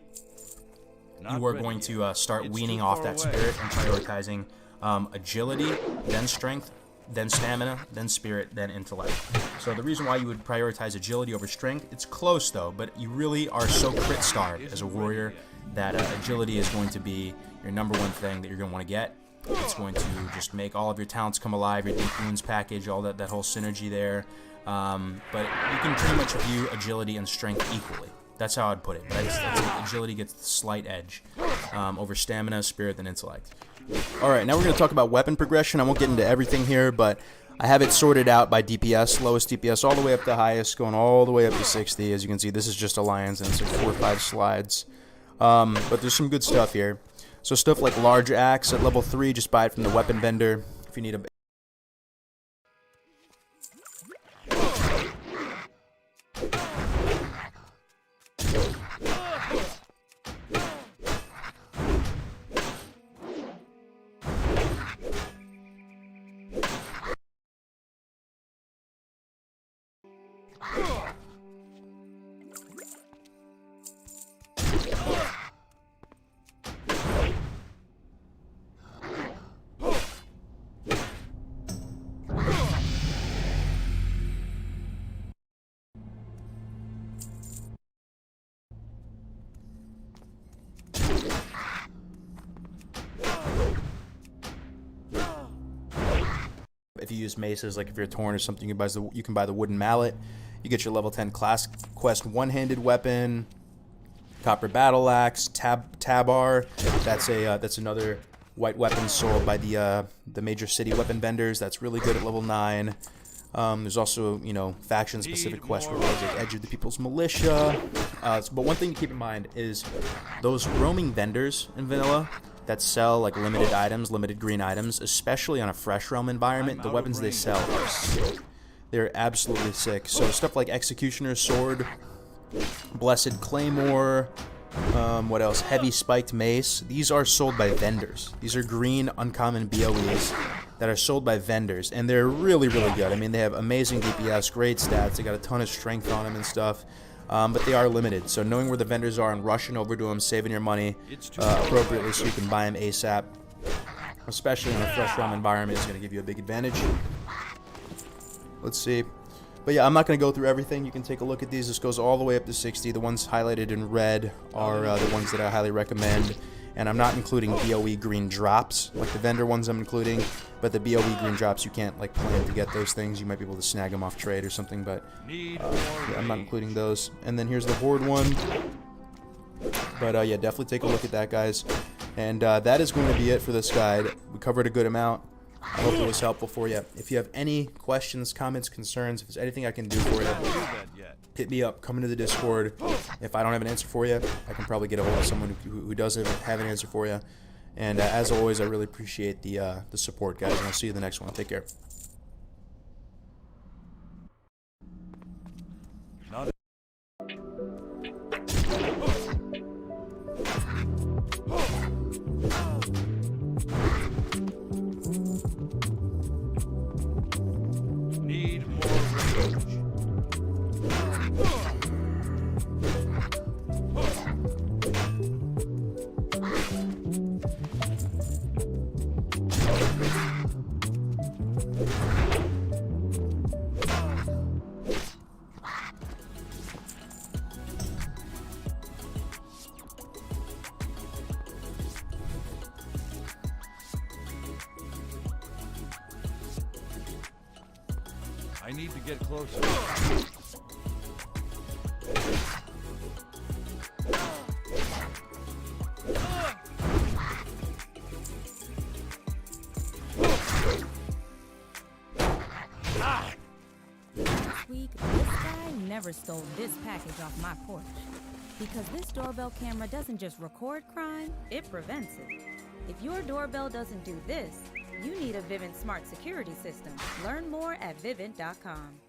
you are going to start weaning off that Spirit and prioritizing agility, then strength, then stamina, then spirit, then intellect. So the reason why you would prioritize agility over strength, it's close though, but you really are so crit starved as a warrior that agility is going to be your number one thing that you're going to want to get. It's going to just make all of your talents come alive, your deep wounds package, all that whole synergy there. But you can pretty much view agility and strength equally. That's how I'd put it. But agility gets the slight edge over stamina, spirit, and intellect. Alright, now we're going to talk about weapon progression. I won't get into everything here, but I have it sorted out by DPS, lowest DPS all the way up to highest, going all the way up to 60. As you can see, this is just Alliance, and it's like 4 or 5 slides. But there's some good stuff here. So stuff like Large Axe at level 3, just buy it from the weapon vendor. If you need a... If you use maces, like if you're torn or something, you can buy the wooden mallet. You get your level 10 class quest one-handed weapon, copper battle axe, tabar. That's another white weapon sold by the major city weapon vendors. That's really good at level 9. There's also, you know, faction-specific quest rewards like Edge of the People's Militia. But one thing to keep in mind is those roaming vendors in vanilla that sell like limited items, limited green items, especially on a fresh realm environment, the weapons they sell are sick. They're absolutely sick. So stuff like Executioner's Sword, Blessed Claymore, what else? Heavy Spiked Mace. These are sold by vendors. These are green uncommon BOEs that are sold by vendors, and they're really, really good. I mean, they have amazing DPS, great stats, they got a ton of strength on them and stuff. But they are limited, so knowing where the vendors are and rushing over to them, saving your money appropriately so you can buy them ASAP, especially in a fresh realm environment, is going to give you a big advantage. Let's see. But yeah, I'm not going to go through everything. You can take a look at these. This goes all the way up to 60. The ones highlighted in red are the ones that I highly recommend. And I'm not including BOE green drops, like the vendor ones I'm including. But the BOE green drops, you can't like plan to get those things. You might be able to snag them off trade or something, but yeah, I'm not including those. And then here's the Horde one. But yeah, definitely take a look at that, guys. And that is going to be it for this guide. We covered a good amount. I hope it was helpful for you. If you have any questions, comments, concerns, if there's anything I can do for you, hit me up, come into the Discord. If I don't have an answer for you, I can probably get a hold of someone who does have an answer for you. And as always, I really appreciate the support, guys, and I'll see you in the next one. Take care. I need to get closer. Last week, this guy never stole this package off my porch. Because this doorbell camera doesn't just record crime, it prevents it. If your doorbell doesn't do this, you need a Vivint Smart Security System. Learn more at Vivint.com.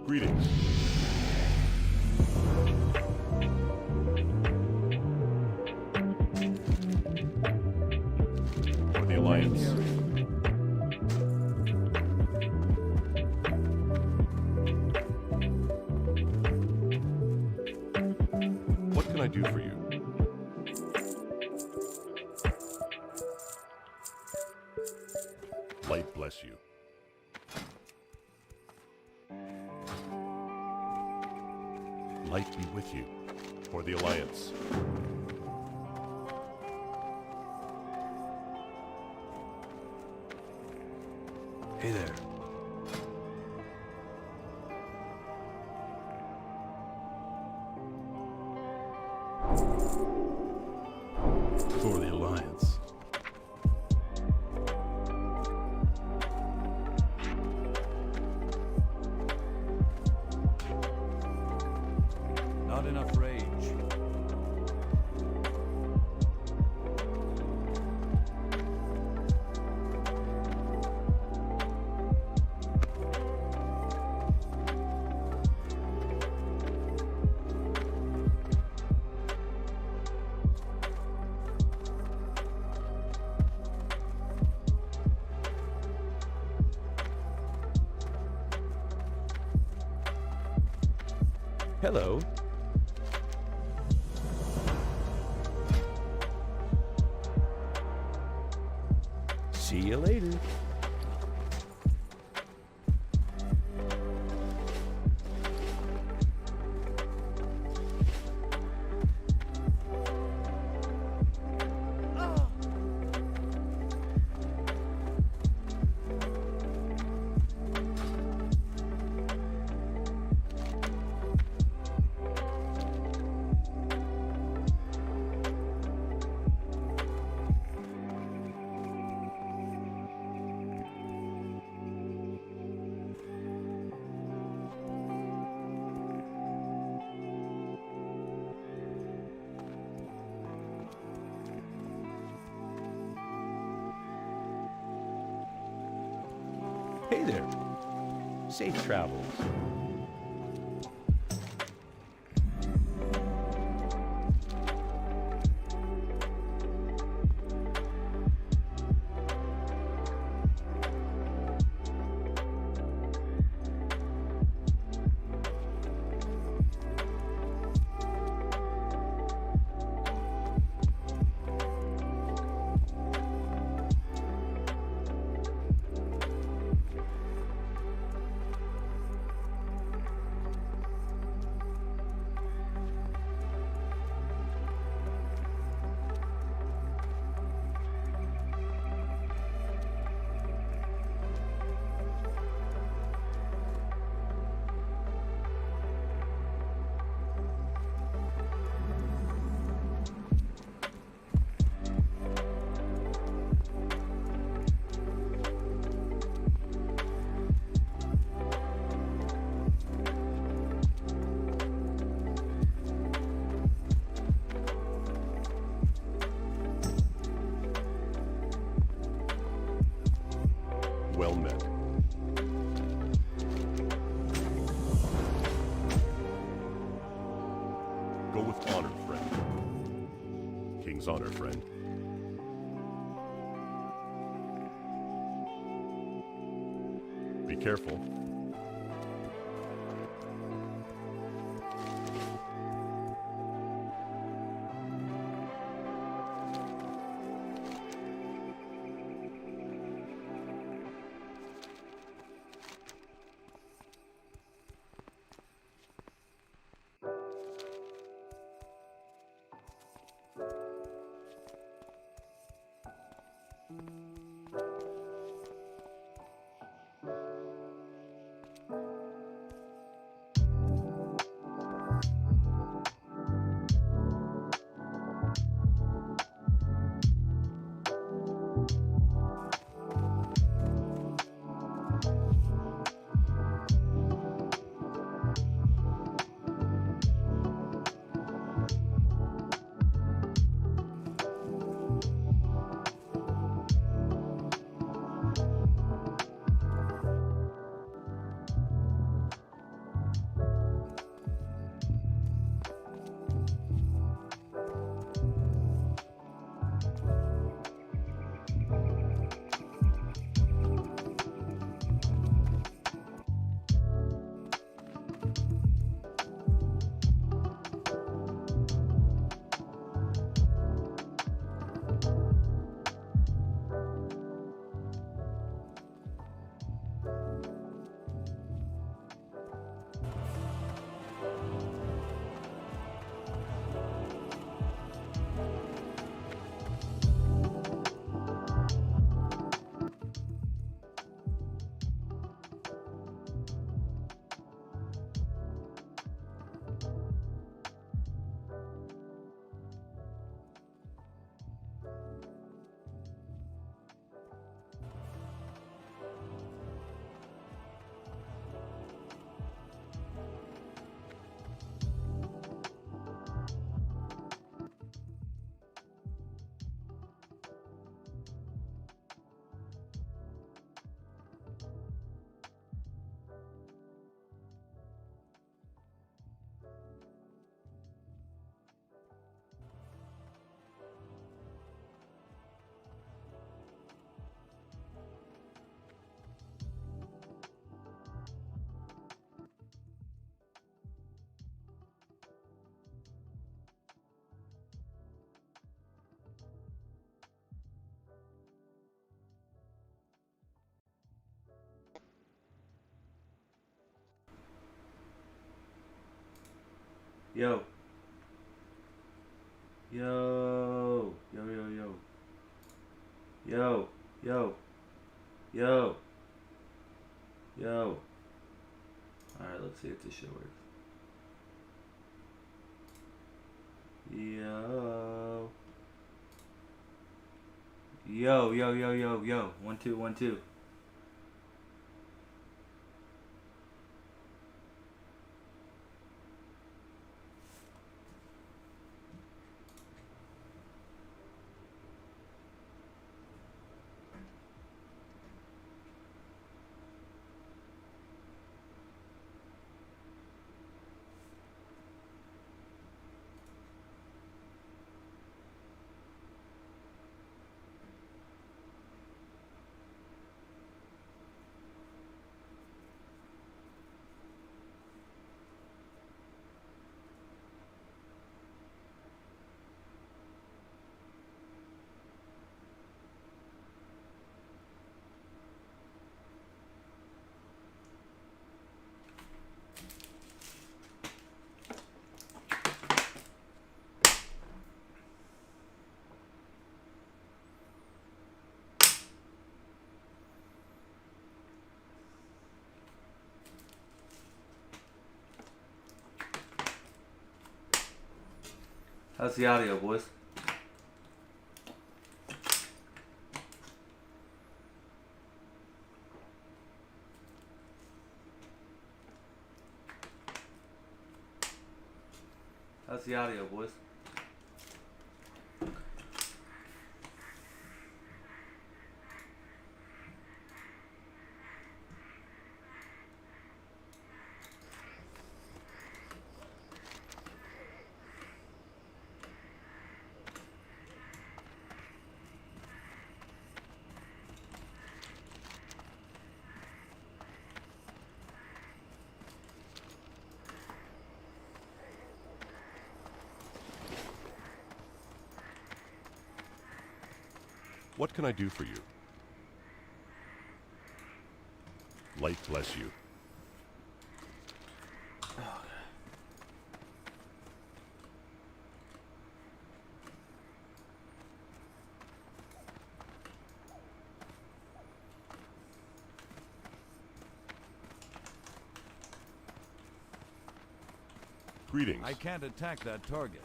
Greetings. For the Alliance. What can I do for you? Light bless you. Light be with you, for the Alliance. Hey there. For the Alliance. Not enough rage. Hello. See you later. Hey there. Safe travels. Well met. Go with honor, friend. King's honor, friend. Be careful. Yo. Yo. Yo, yo, yo. Yo. Yo. Yo. Yo. Alright, let's see if this shit works. Yo. Yo, yo, yo, yo, yo. 1 2 1 2. How's the audio, boys? How's the audio, boys? What can I do for you? Light bless you. Greetings. I can't attack that target.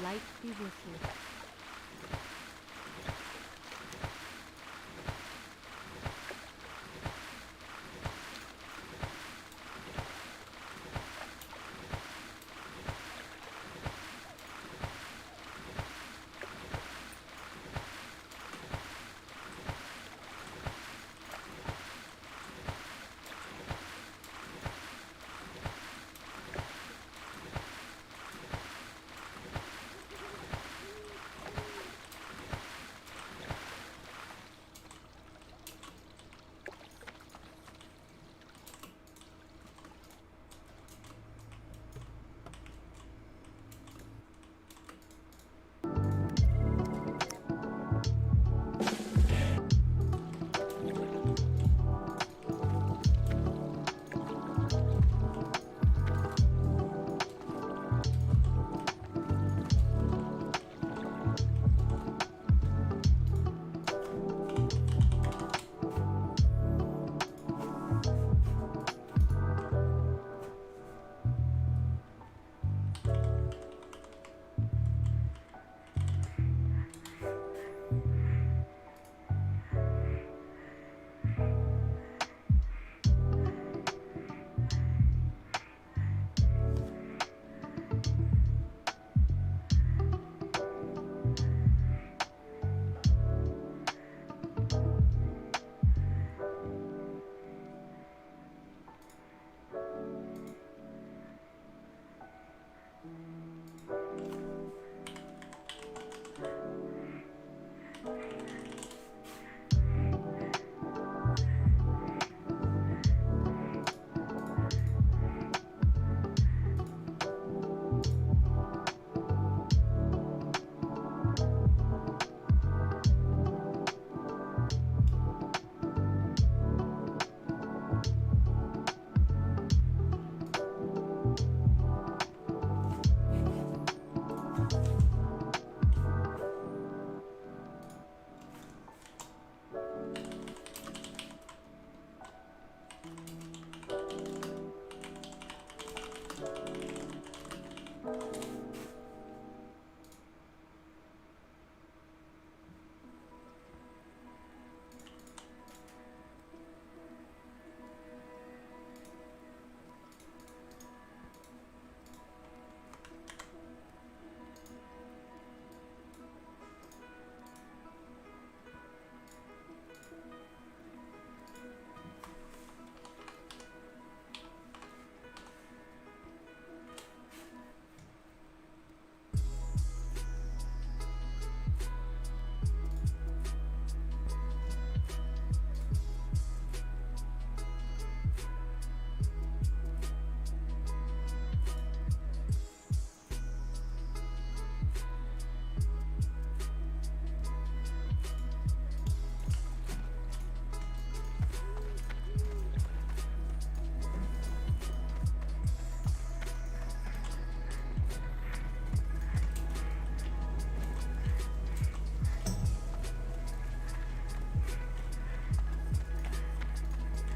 Light be with you.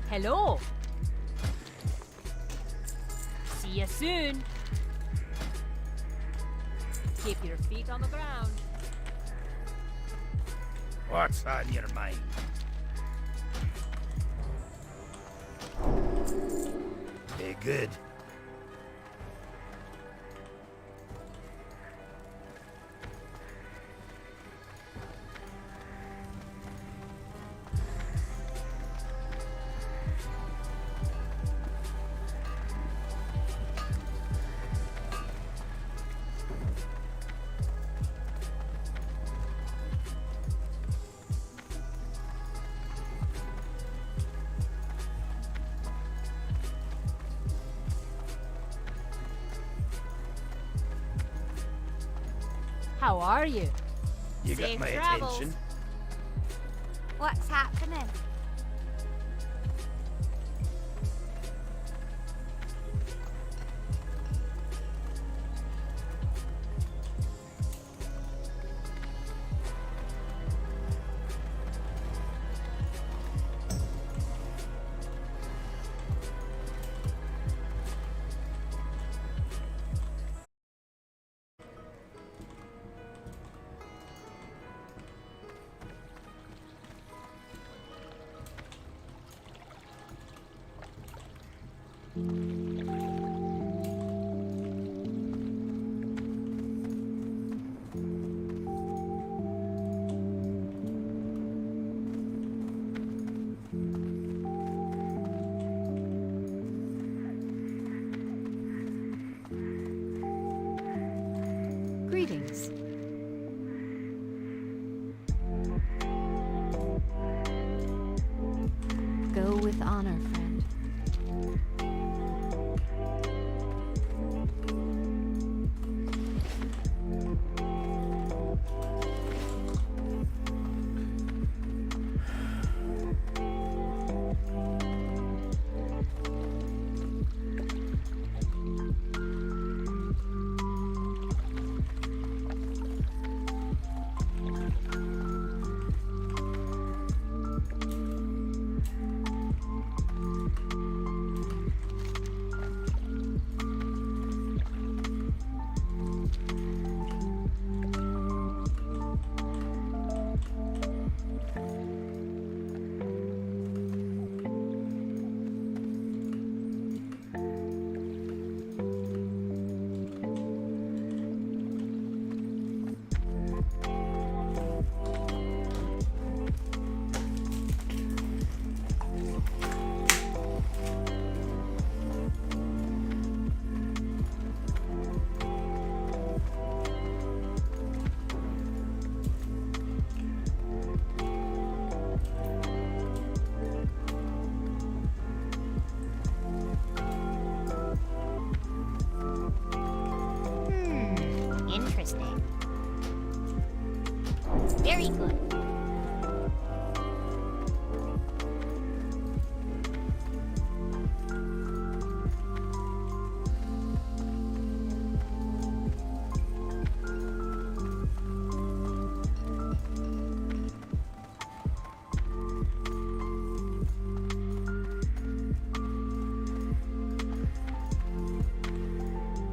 Hello. See you soon. Keep your feet on the ground. What's on your mind? Be good. How are you? You Safe got my travels. attention. What's happening? Greetings. Go with honor, friend. Interesting. Very good.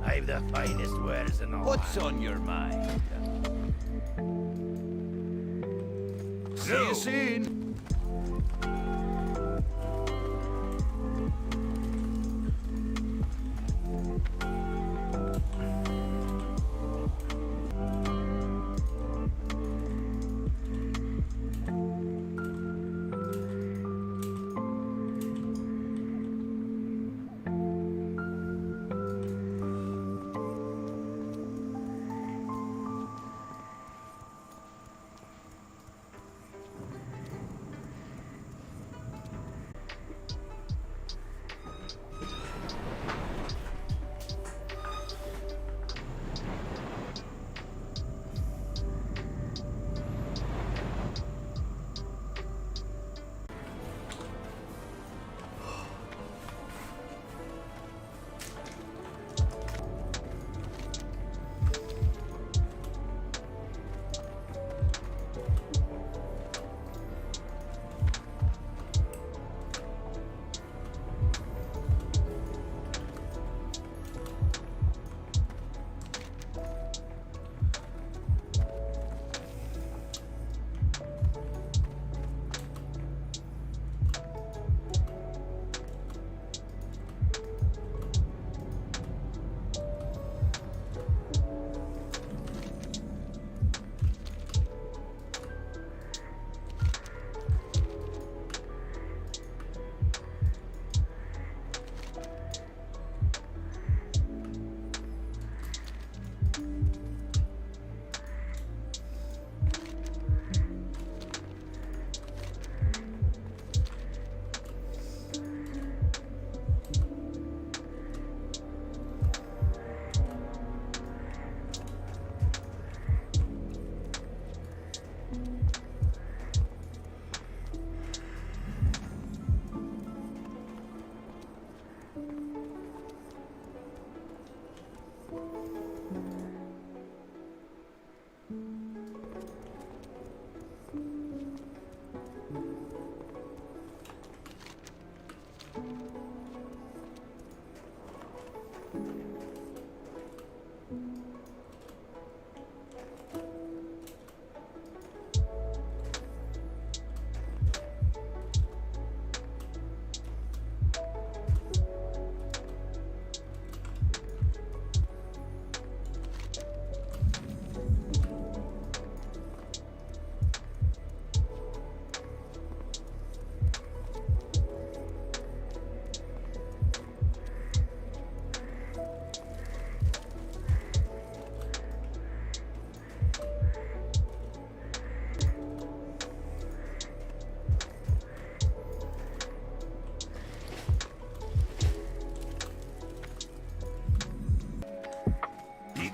I've the finest wares in the What's on your mind? See you soon.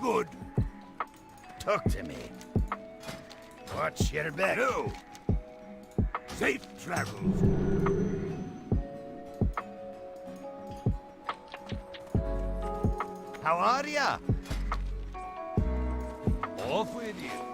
Good. Talk to me. Watch your back. No. Safe travels. How are ya? Off with you.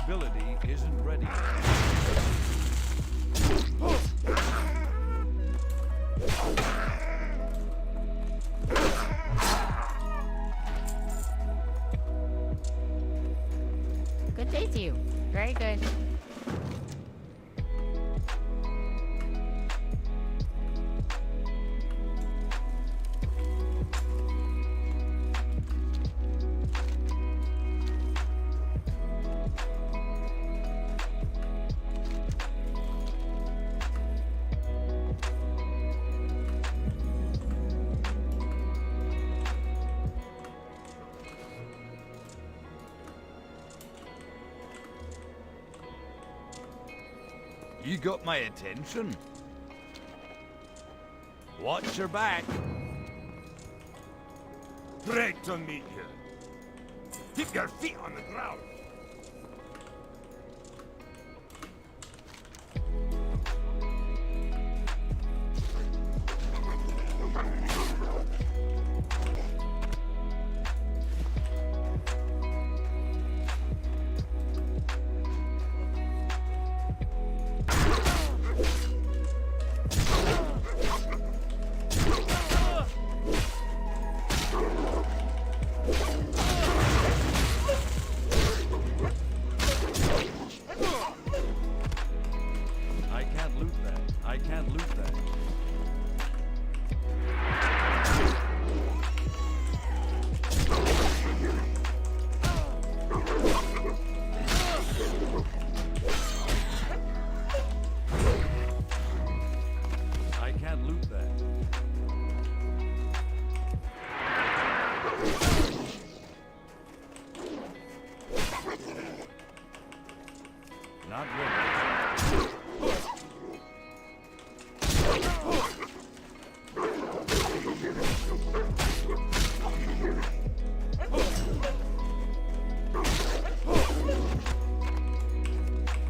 ability isn't ready. Good day to you. Very good. You got my attention. Watch your back. Great to meet you. Keep your feet on the ground. loot that. I can't loot that. Not ready.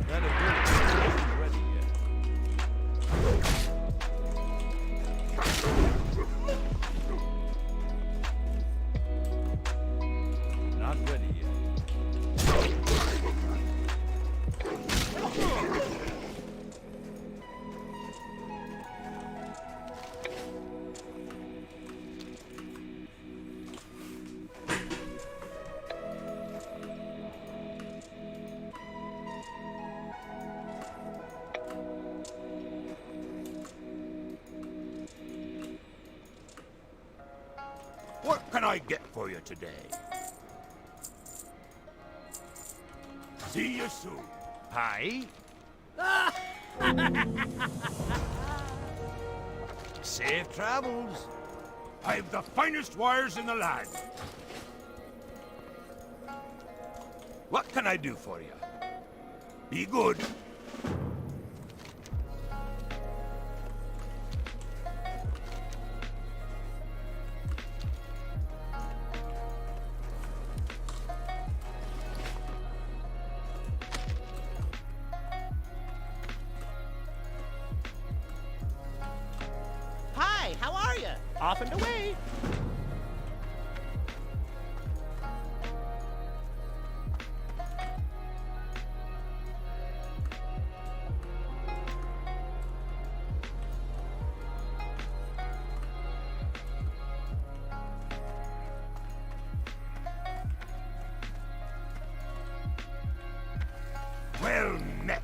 That ability isn't ready yet. Not ready yet. What can I get for you today? See you soon. Hi. Safe travels. I've the finest wires in the land. What can I do for you? Be good. Hi, how are you? Off and away. Well met.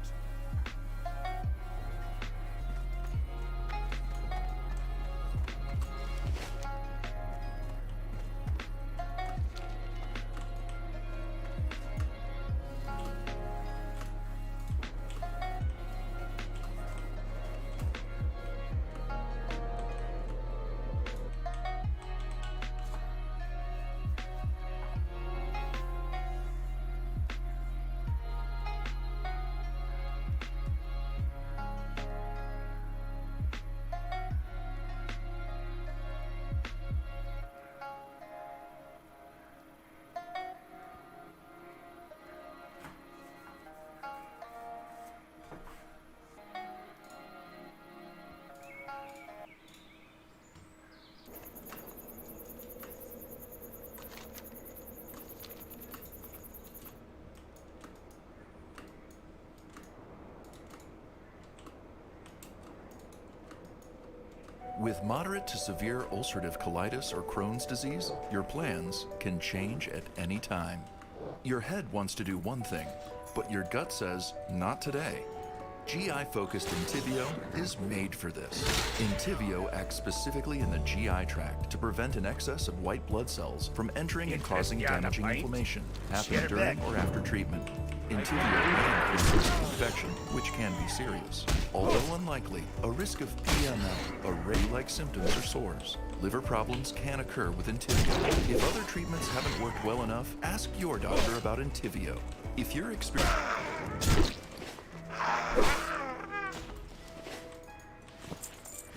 With moderate to severe ulcerative colitis or Crohn's disease, your plans can change at any time. Your head wants to do one thing, but your gut says, not today. GI-focused Entyvio is made for this. Entyvio acts specifically in the GI tract to prevent an excess of white blood cells from entering and causing damaging inflammation, happening during or after treatment. Entyvio may increase risk of infection, which can be serious. Although unlikely, a risk of PML, array-like symptoms or sores. Liver problems can occur with Entyvio. If other treatments haven't worked well enough, ask your doctor about Entyvio. If you're experiencing...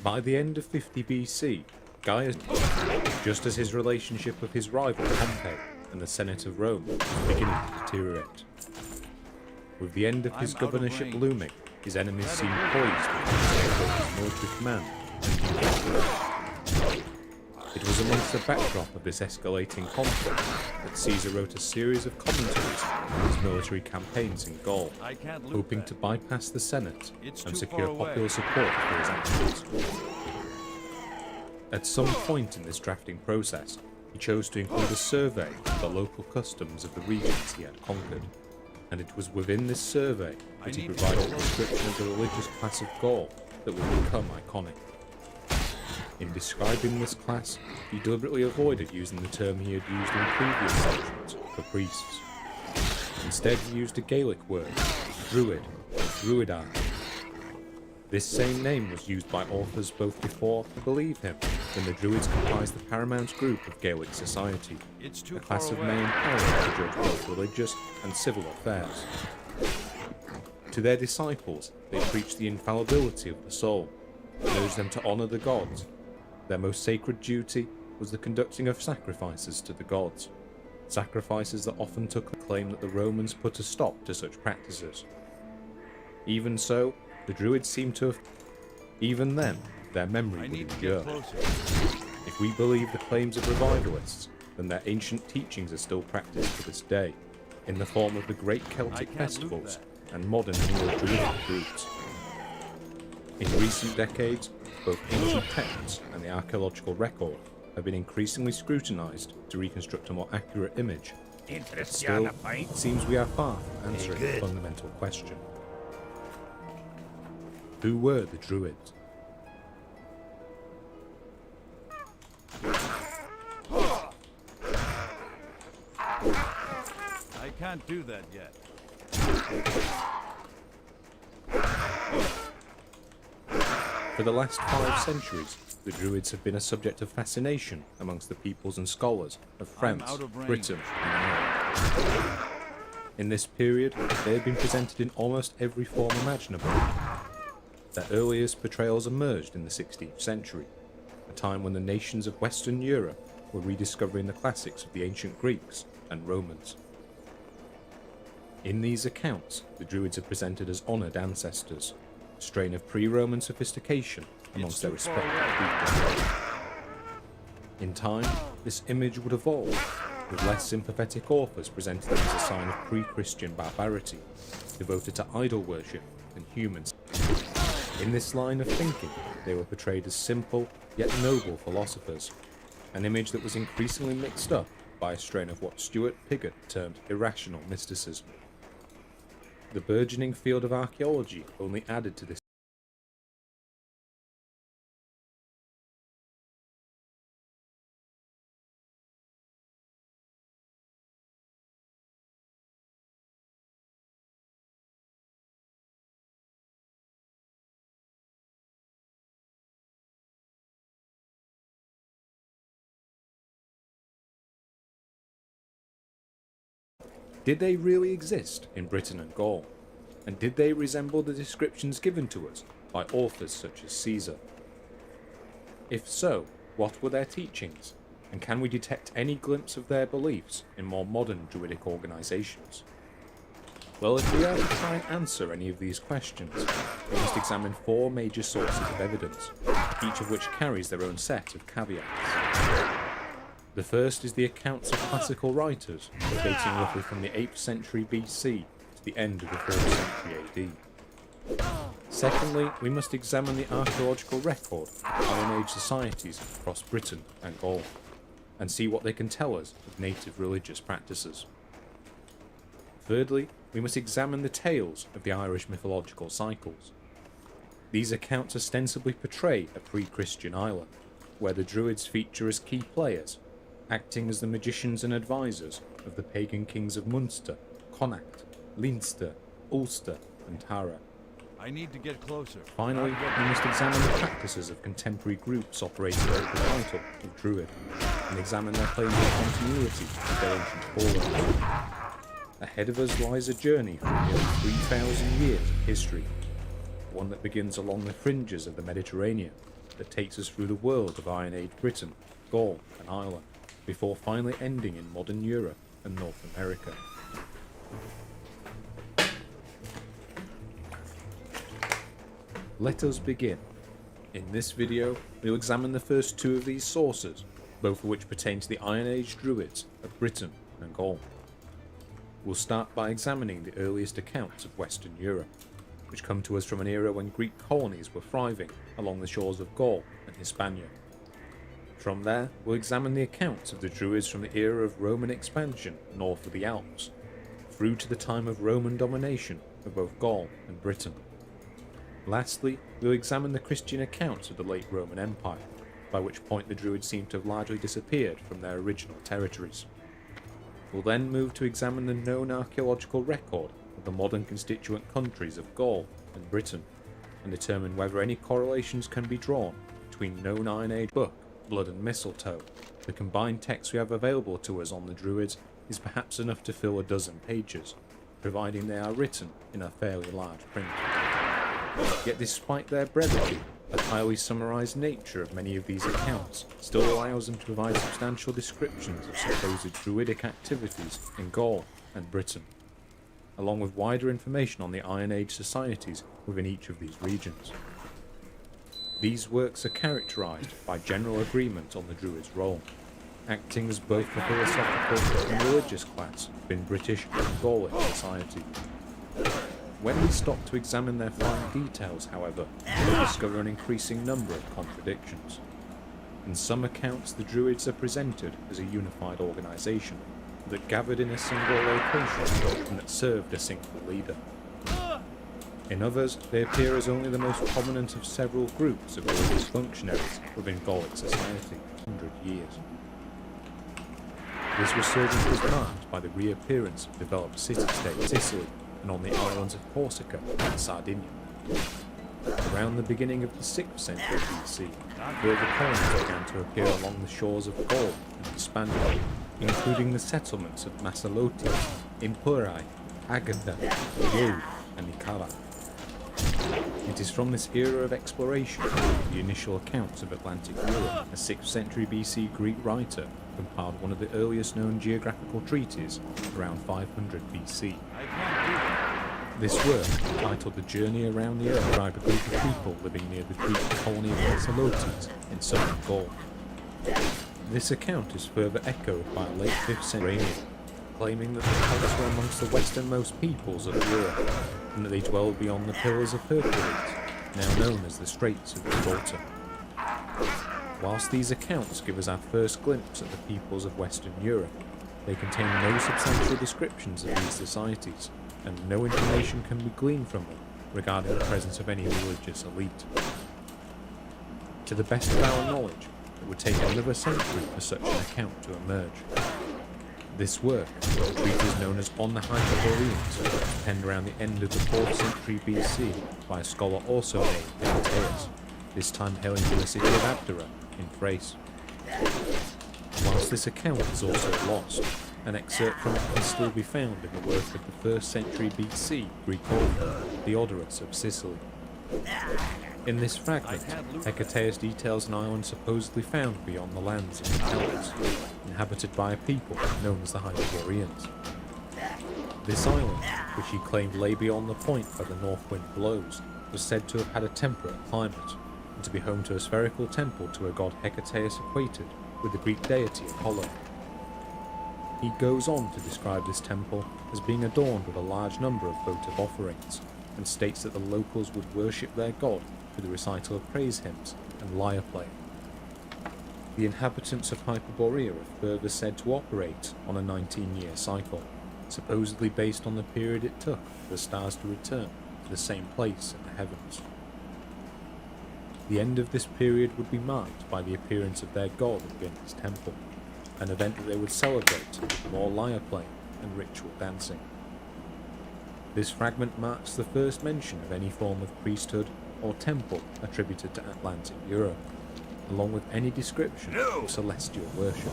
By the end of 50 BC, Gaius, just as his relationship with his rival Pompey and the Senate of Rome was beginning to deteriorate. With the end of his governorship looming, his enemies seemed poised to take his military command. It was amongst the backdrop of this escalating conflict that Caesar wrote a series of commentaries on his military campaigns in Gaul, hoping to bypass the Senate and secure popular support for his actions. At some point in this drafting process, he chose to include a survey of the local customs of the regions he had conquered, and it was within this survey that he provided a description of the religious class of Gaul that would become iconic. In describing this class, he deliberately avoided using the term he had used in previous sections for priests. Instead, he used a Gaelic word, druid, or druidar. This same name was used by authors both before and believe him, when the Druids comprised the paramount group of Gaelic society, a class of men empowered to judge both religious and civil affairs. To their disciples, they preached the infallibility of the soul, and urged them to honour the gods. Their most sacred duty was the conducting of sacrifices to the gods, sacrifices that often took the claim that the Romans put a stop to such practices. Even so, the Druids seem to have... Even then, their memory would endure. If we believe the claims of revivalists, then their ancient teachings are still practiced to this day, in the form of the great Celtic festivals and modern English Druidic groups. In recent decades, both ancient texts and the archaeological record have been increasingly scrutinised to reconstruct a more accurate image. Still, it seems we are far from answering the fundamental question. Who were the Druids? I can't do that yet. For the last 5 centuries, the Druids have been a subject of fascination amongst the peoples and scholars of France, Britain, and Ireland. In this period, they have been presented in almost every form imaginable. Their earliest portrayals emerged in the 16th century, a time when the nations of Western Europe were rediscovering the classics of the ancient Greeks and Romans. In these accounts, the Druids are presented as honoured ancestors, a strain of pre-Roman sophistication amongst their respective people. In time, this image would evolve, with less sympathetic authors presenting them as a sign of pre-Christian barbarity, devoted to idol worship and humans. In this line of thinking, they were portrayed as simple yet noble philosophers, an image that was increasingly mixed up by a strain of what Stuart Piggott termed irrational mysticism. The burgeoning field of archaeology only added to this. Did they really exist in Britain and Gaul? And did they resemble the descriptions given to us by authors such as Caesar? If so, what were their teachings? And can we detect any glimpse of their beliefs in more modern Druidic organisations? Well, if we are to try and answer any of these questions, we must examine 4 major sources of evidence, each of which carries their own set of caveats. The first is the accounts of classical writers, dating roughly from the 8th century BC to the end of the 4th century AD. Secondly, we must examine the archaeological record of Iron Age societies across Britain and Gaul, and see what they can tell us of native religious practices. Thirdly, we must examine the tales of the Irish mythological cycles. These accounts ostensibly portray a pre-Christian Ireland, where the Druids feature as key players, acting as the magicians and advisors of the pagan kings of Munster, Connacht, Leinster, Ulster, and Tara. I need to get closer. Finally, we must examine the practices of contemporary groups operating under the title of Druid, and examine their claims of continuity with their ancient forerunners. Ahead of us lies a journey through nearly 3,000 years of history, one that begins along the fringes of the Mediterranean, that takes us through the world of Iron Age Britain, Gaul, and Ireland, before finally ending in modern Europe and North America. Let us begin. In this video, we'll examine the first 2 of these sources, both of which pertain to the Iron Age Druids of Britain and Gaul. We'll start by examining the earliest accounts of Western Europe, which come to us from an era when Greek colonies were thriving along the shores of Gaul and Hispania. From there, we'll examine the accounts of the Druids from the era of Roman expansion north of the Alps, through to the time of Roman domination of both Gaul and Britain. Lastly, we'll examine the Christian accounts of the late Roman Empire, by which point the Druids seem to have largely disappeared from their original territories. We'll then move to examine the known archaeological record of the modern constituent countries of Gaul and Britain, and determine whether any correlations can be drawn between known Iron Age book, Blood and Mistletoe. The combined text we have available to us on the Druids is perhaps enough to fill a dozen pages, providing they are written in a fairly large print. Yet despite their brevity, the highly summarised nature of many of these accounts still allows them to provide substantial descriptions of supposed druidic activities in Gaul and Britain, along with wider information on the Iron Age societies within each of these regions. These works are characterised by general agreement on the Druids' role, acting as both the philosophical and religious class within British and Gaulish society. When we stop to examine their fine details, however, we discover an increasing number of contradictions. In some accounts, the Druids are presented as a unified organisation that gathered in a single location and that served a single leader. In others, they appear as only the most prominent of several groups of religious functionaries within Gallic society for 100 years. This resurgence was marked by the reappearance of developed city-states in Sicily and on the islands of Corsica and Sardinia. Around the beginning of the 6th century BC, further colonies began to appear along the shores of Gaul and Hispania, including the settlements of Massalutia, Impurai, Agatha, Leude, and Nicara. It is from this era of exploration that the initial accounts of Atlantic Europe, a 6th century BC Greek writer compiled one of the earliest known geographical treatises around 500 BC. This work, titled The Journey Around the Earth, described a group of people living near the Greek colony of Massalutis in southern Gaul. This account is further echoed by a late 5th century Iranian, claiming that the Celts were amongst the westernmost peoples of Europe, and that they dwelled beyond the Pillars of Hercules, now known as the Straits of Gibraltar. Whilst these accounts give us our first glimpse at the peoples of Western Europe, they contain no substantial descriptions of these societies, and no information can be gleaned from them regarding the presence of any religious elite. To the best of our knowledge, it would take another century for such an account to emerge. This work, a treatise known as On the Hyperboreans, penned around the end of the 4th century BC by a scholar also named Hecataeus, this time hailing from the city of Abdera in Thrace. Whilst this account is also lost, an excerpt from it can still be found in the work of the 1st century BC Greek author Theodorus of Sicily. In this fragment, Hecataeus details an island supposedly found beyond the lands of the Celts, inhabited by a people known as the Hyperboreans. This island, which he claimed lay beyond the point where the north wind blows, was said to have had a temperate climate, and to be home to a spherical temple to a god Hecataeus equated with the Greek deity Apollo. He goes on to describe this temple as being adorned with a large number of votive offerings, and states that the locals would worship their god through the recital of praise hymns and lyre playing. The inhabitants of Hyperborea are further said to operate on a 19-year cycle, supposedly based on the period it took for the stars to return to the same place in the heavens. The end of this period would be marked by the appearance of their god within his temple, an event that they would celebrate with more lyre playing and ritual dancing. This fragment marks the first mention of any form of priesthood or temple attributed to Atlantic Europe, along with any description of celestial worship.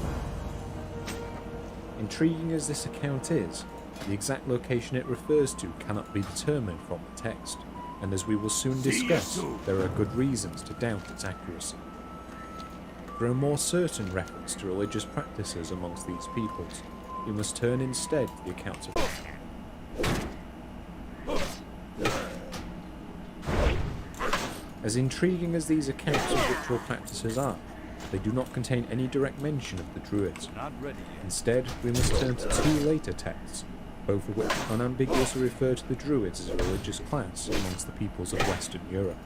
Intriguing as this account is, the exact location it refers to cannot be determined from the text, and as we will soon discuss, there are good reasons to doubt its accuracy. For a more certain reference to religious practices amongst these peoples, we must turn instead to the accounts of As intriguing as these accounts of ritual practices are, they do not contain any direct mention of the Druids. Instead, we must turn to two later texts, both of which unambiguously refer to the Druids as a religious class amongst the peoples of Western Europe.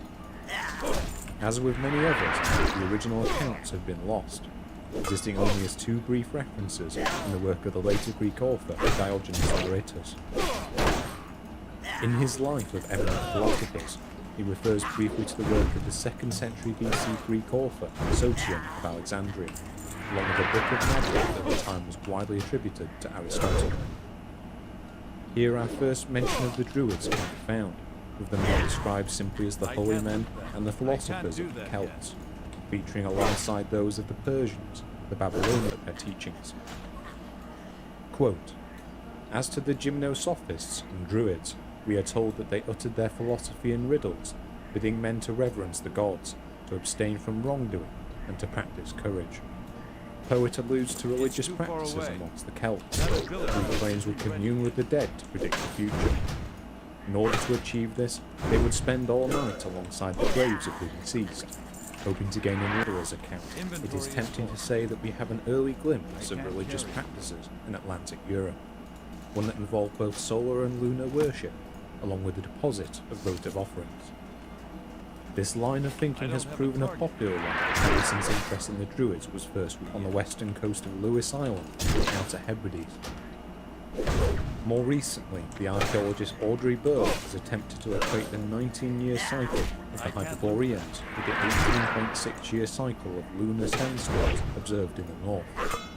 As with many others, the original accounts have been lost, existing only as two brief references in the work of the later Greek author Diogenes Laertius. In his life of eminent philosophers, he refers briefly to the work of the 2nd century BC Greek author Sotion of Alexandria, along with a book of magic that at the time was widely attributed to Aristotle. Here our first mention of the Druids can be found, with them now described simply as the holy men and the philosophers of the Celts, featuring alongside those of the Persians, the Babylonians of their teachings. Quote, "As to the Gymnosophists and Druids, we are told that they uttered their philosophy in riddles, bidding men to reverence the gods, to abstain from wrongdoing, and to practice courage. The poet alludes to religious practices amongst the Celts, who claims would commune with the dead to predict the future. In order to achieve this, they would spend all night alongside the graves of the deceased, hoping to gain a murderer's account. It is tempting to say that we have an early glimpse of religious practices in Atlantic Europe, one that involved both solar and lunar worship, along with the deposit of votive offerings. This line of thinking has proven a popular one ever since interest in the Druids was first on the western coast of Lewis Island and Outer Hebrides. More recently, the archaeologist Audrey Burr has attempted to equate the 19-year cycle of the Hyperboreans with the 18.6-year cycle of lunar sandstorms observed in the north,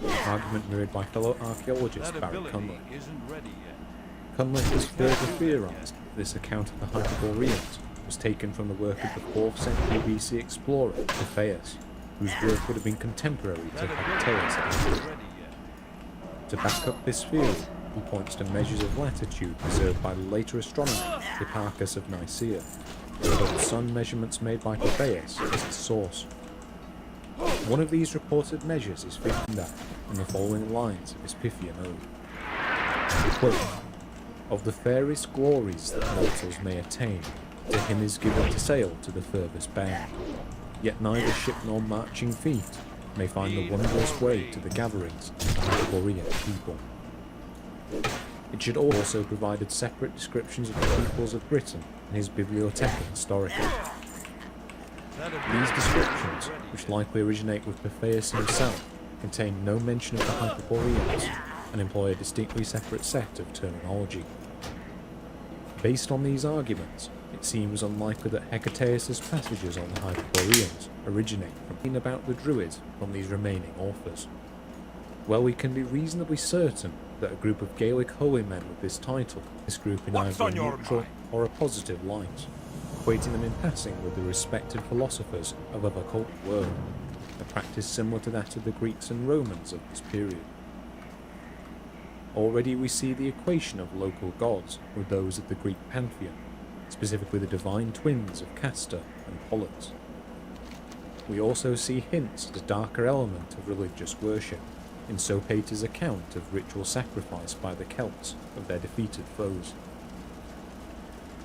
an argument mirrored by fellow archaeologist Barry Cunliffe. Cunliffe has further theorised that this account of the Hyperboreans was taken from the work of the 4th century BC explorer Cepheus, whose work would have been contemporary to Hecataeus. To back up this theory, he points to measures of latitude observed by the later astronomer Hipparchus of Nicaea, with the sun measurements made by Cepheus as its source. One of these reported measures is found in the following lines of his Pythian ode. Quote, "Of the fairest glories that mortals may attain, to him is given to sail to the furthest bound. Yet neither ship nor marching feet may find the wondrous way to the gatherings of the Hyperborean people." It should also provided separate descriptions of the peoples of Britain in his Bibliotheca Historica. These descriptions, which likely originate with Cepheus himself, contain no mention of the Hyperboreans and employ a distinctly separate set of terminology. Based on these arguments, it seems unlikely that Hecataeus' passages on the Hyperboreans originate from about the Druids from these remaining authors. Well, we can be reasonably certain that a group of Gaelic holy men with this title, this group in either a neutral or a positive light, equating them in passing with the respected philosophers of other cult world, a practice similar to that of the Greeks and Romans of this period. Already we see the equation of local gods with those of the Greek pantheon, specifically the divine twins of Castor and Pollux. We also see hints at a darker element of religious worship in Sopater's account of ritual sacrifice by the Celts of their defeated foes.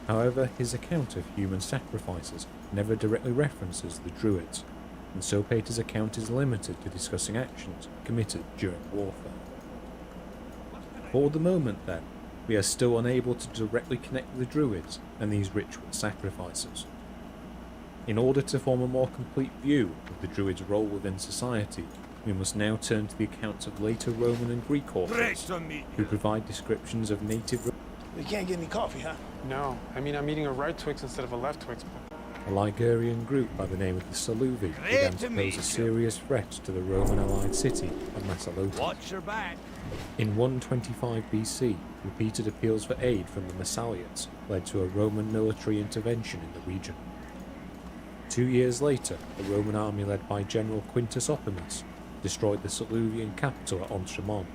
However, his account of human sacrifices never directly references the Druids, and Sopater's account is limited to discussing actions committed during warfare. For the moment, then, we are still unable to directly connect the Druids and these ritual sacrifices. In order to form a more complete view of the Druids' role within society, we must now turn to the accounts of later Roman and Greek authors, who provide descriptions of native... You can't get any coffee, huh? No, I mean I'm eating a right Twix instead of a left Twix. A Ligurian group by the name of the Saluvi began to pose a serious threat to the Roman allied city of Massalotus. Watch your back. In 125 BC, repeated appeals for aid from the Massalians led to a Roman military intervention in the region. 2 years later, a Roman army led by General Quintus Opimius destroyed the Saluvian capital at Entremont,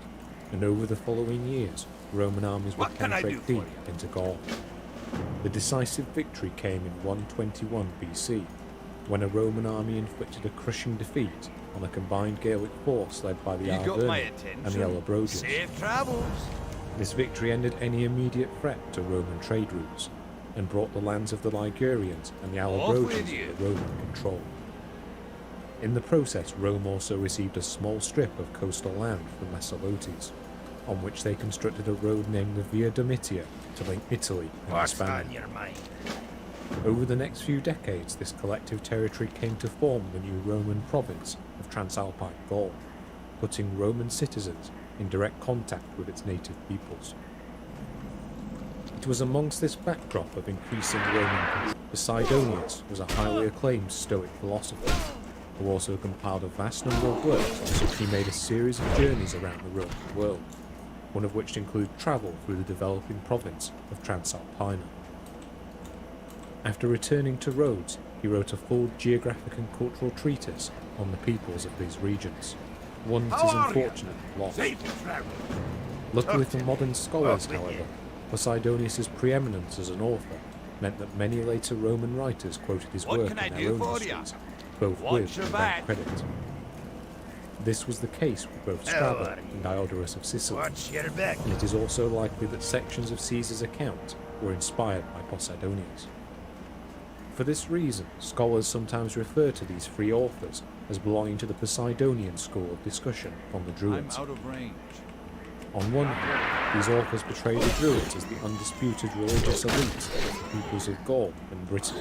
and over the following years, Roman armies would penetrate deep into Gaul. The decisive victory came in 121 BC, when a Roman army inflicted a crushing defeat on a combined Gaelic force led by the Arverni and the Allobroges. Safe travels. This victory ended any immediate threat to Roman trade routes, and brought the lands of the Ligurians and the Allobroges under Roman control. In the process, Rome also received a small strip of coastal land from Massalotes, on which they constructed a road named the Via Domitia to link Italy and Hispania. Over the next few decades, this collective territory came to form the new Roman province of Transalpine Gaul, putting Roman citizens in direct contact with its native peoples. It was amongst this backdrop of increasing Roman control Poseidonius was a highly acclaimed Stoic philosopher who also compiled a vast number of works on which he made a series of journeys around the Roman world, one of which included travel through the developing province of Transalpina. After returning to Rhodes, he wrote a full geographic and cultural treatise on the peoples of these regions, one that is unfortunately lost. Luckily for modern scholars, however, Poseidonius' preeminence as an author meant that many later Roman writers quoted his work in their own histories, both with and without credit. This was the case with both Strabo and Diodorus of Sicily, and it is also likely that sections of Caesar's account were inspired by Poseidonius. For this reason, scholars sometimes refer to these three authors as belonging to the Poseidonian school of discussion on the Druids. I'm out of range. On one hand, these authors portray the Druids as the undisputed religious elite of the peoples of Gaul and Britain,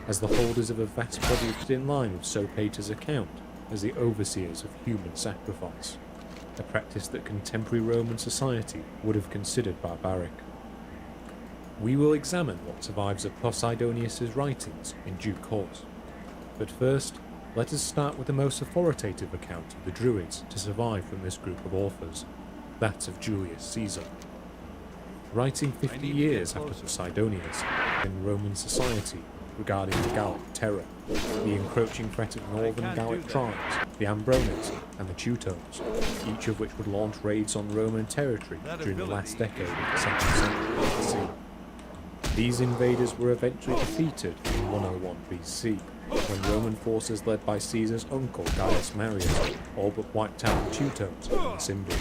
as the holders of a vast body in line with Sopater's account as the overseers of human sacrifice, a practice that contemporary Roman society would have considered barbaric. We will examine what survives of Poseidonius' writings in due course, but first, let us start with the most authoritative account of the Druids to survive from this group of authors, that of Julius Caesar. Writing 50 years after Poseidonius in Roman society regarding the Gallic terror, the encroaching threat of northern Gallic tribes, the Ambrones and the Teutones, each of which would launch raids on Roman territory during the last decade of the 2nd century BC. These invaders were eventually defeated in 101 BC, when Roman forces led by Caesar's uncle Gaius Marius all but wiped out the Teutones and the Cimbri.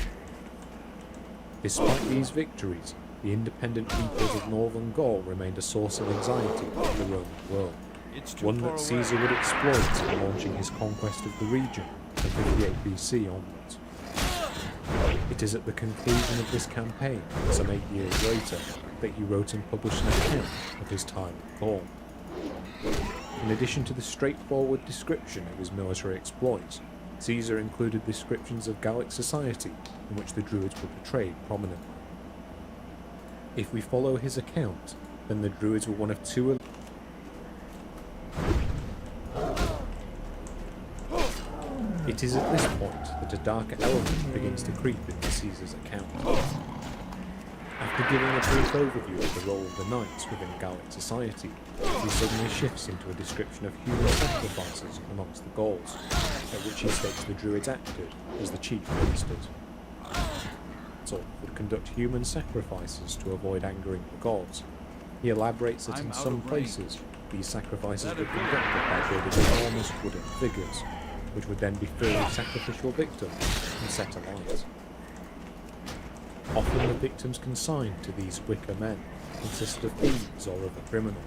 Despite these victories, the independent peoples of northern Gaul remained a source of anxiety for the Roman world, one that Caesar would exploit in launching his conquest of the region from 58 BC onwards. It is at the conclusion of this campaign, some 8 years later, that he wrote and published an account of his time in Gaul. In addition to the straightforward description of his military exploits, Caesar included descriptions of Gallic society in which the Druids were portrayed prominently. If we follow his account, then the Druids were one of two. It is at this point that a darker element begins to creep into Caesar's account. After giving a brief overview of the role of the knights within Gallic society, he suddenly shifts into a description of human sacrifices amongst the Gauls, at which he states the Druids acted as the chief ministers. So would conduct human sacrifices to avoid angering the gods. He elaborates that in some places, these sacrifices were conducted by building enormous wooden figures, which would then be filled with sacrificial victims and set alight. Often the victims consigned to these wicker men consisted of thieves or other criminals,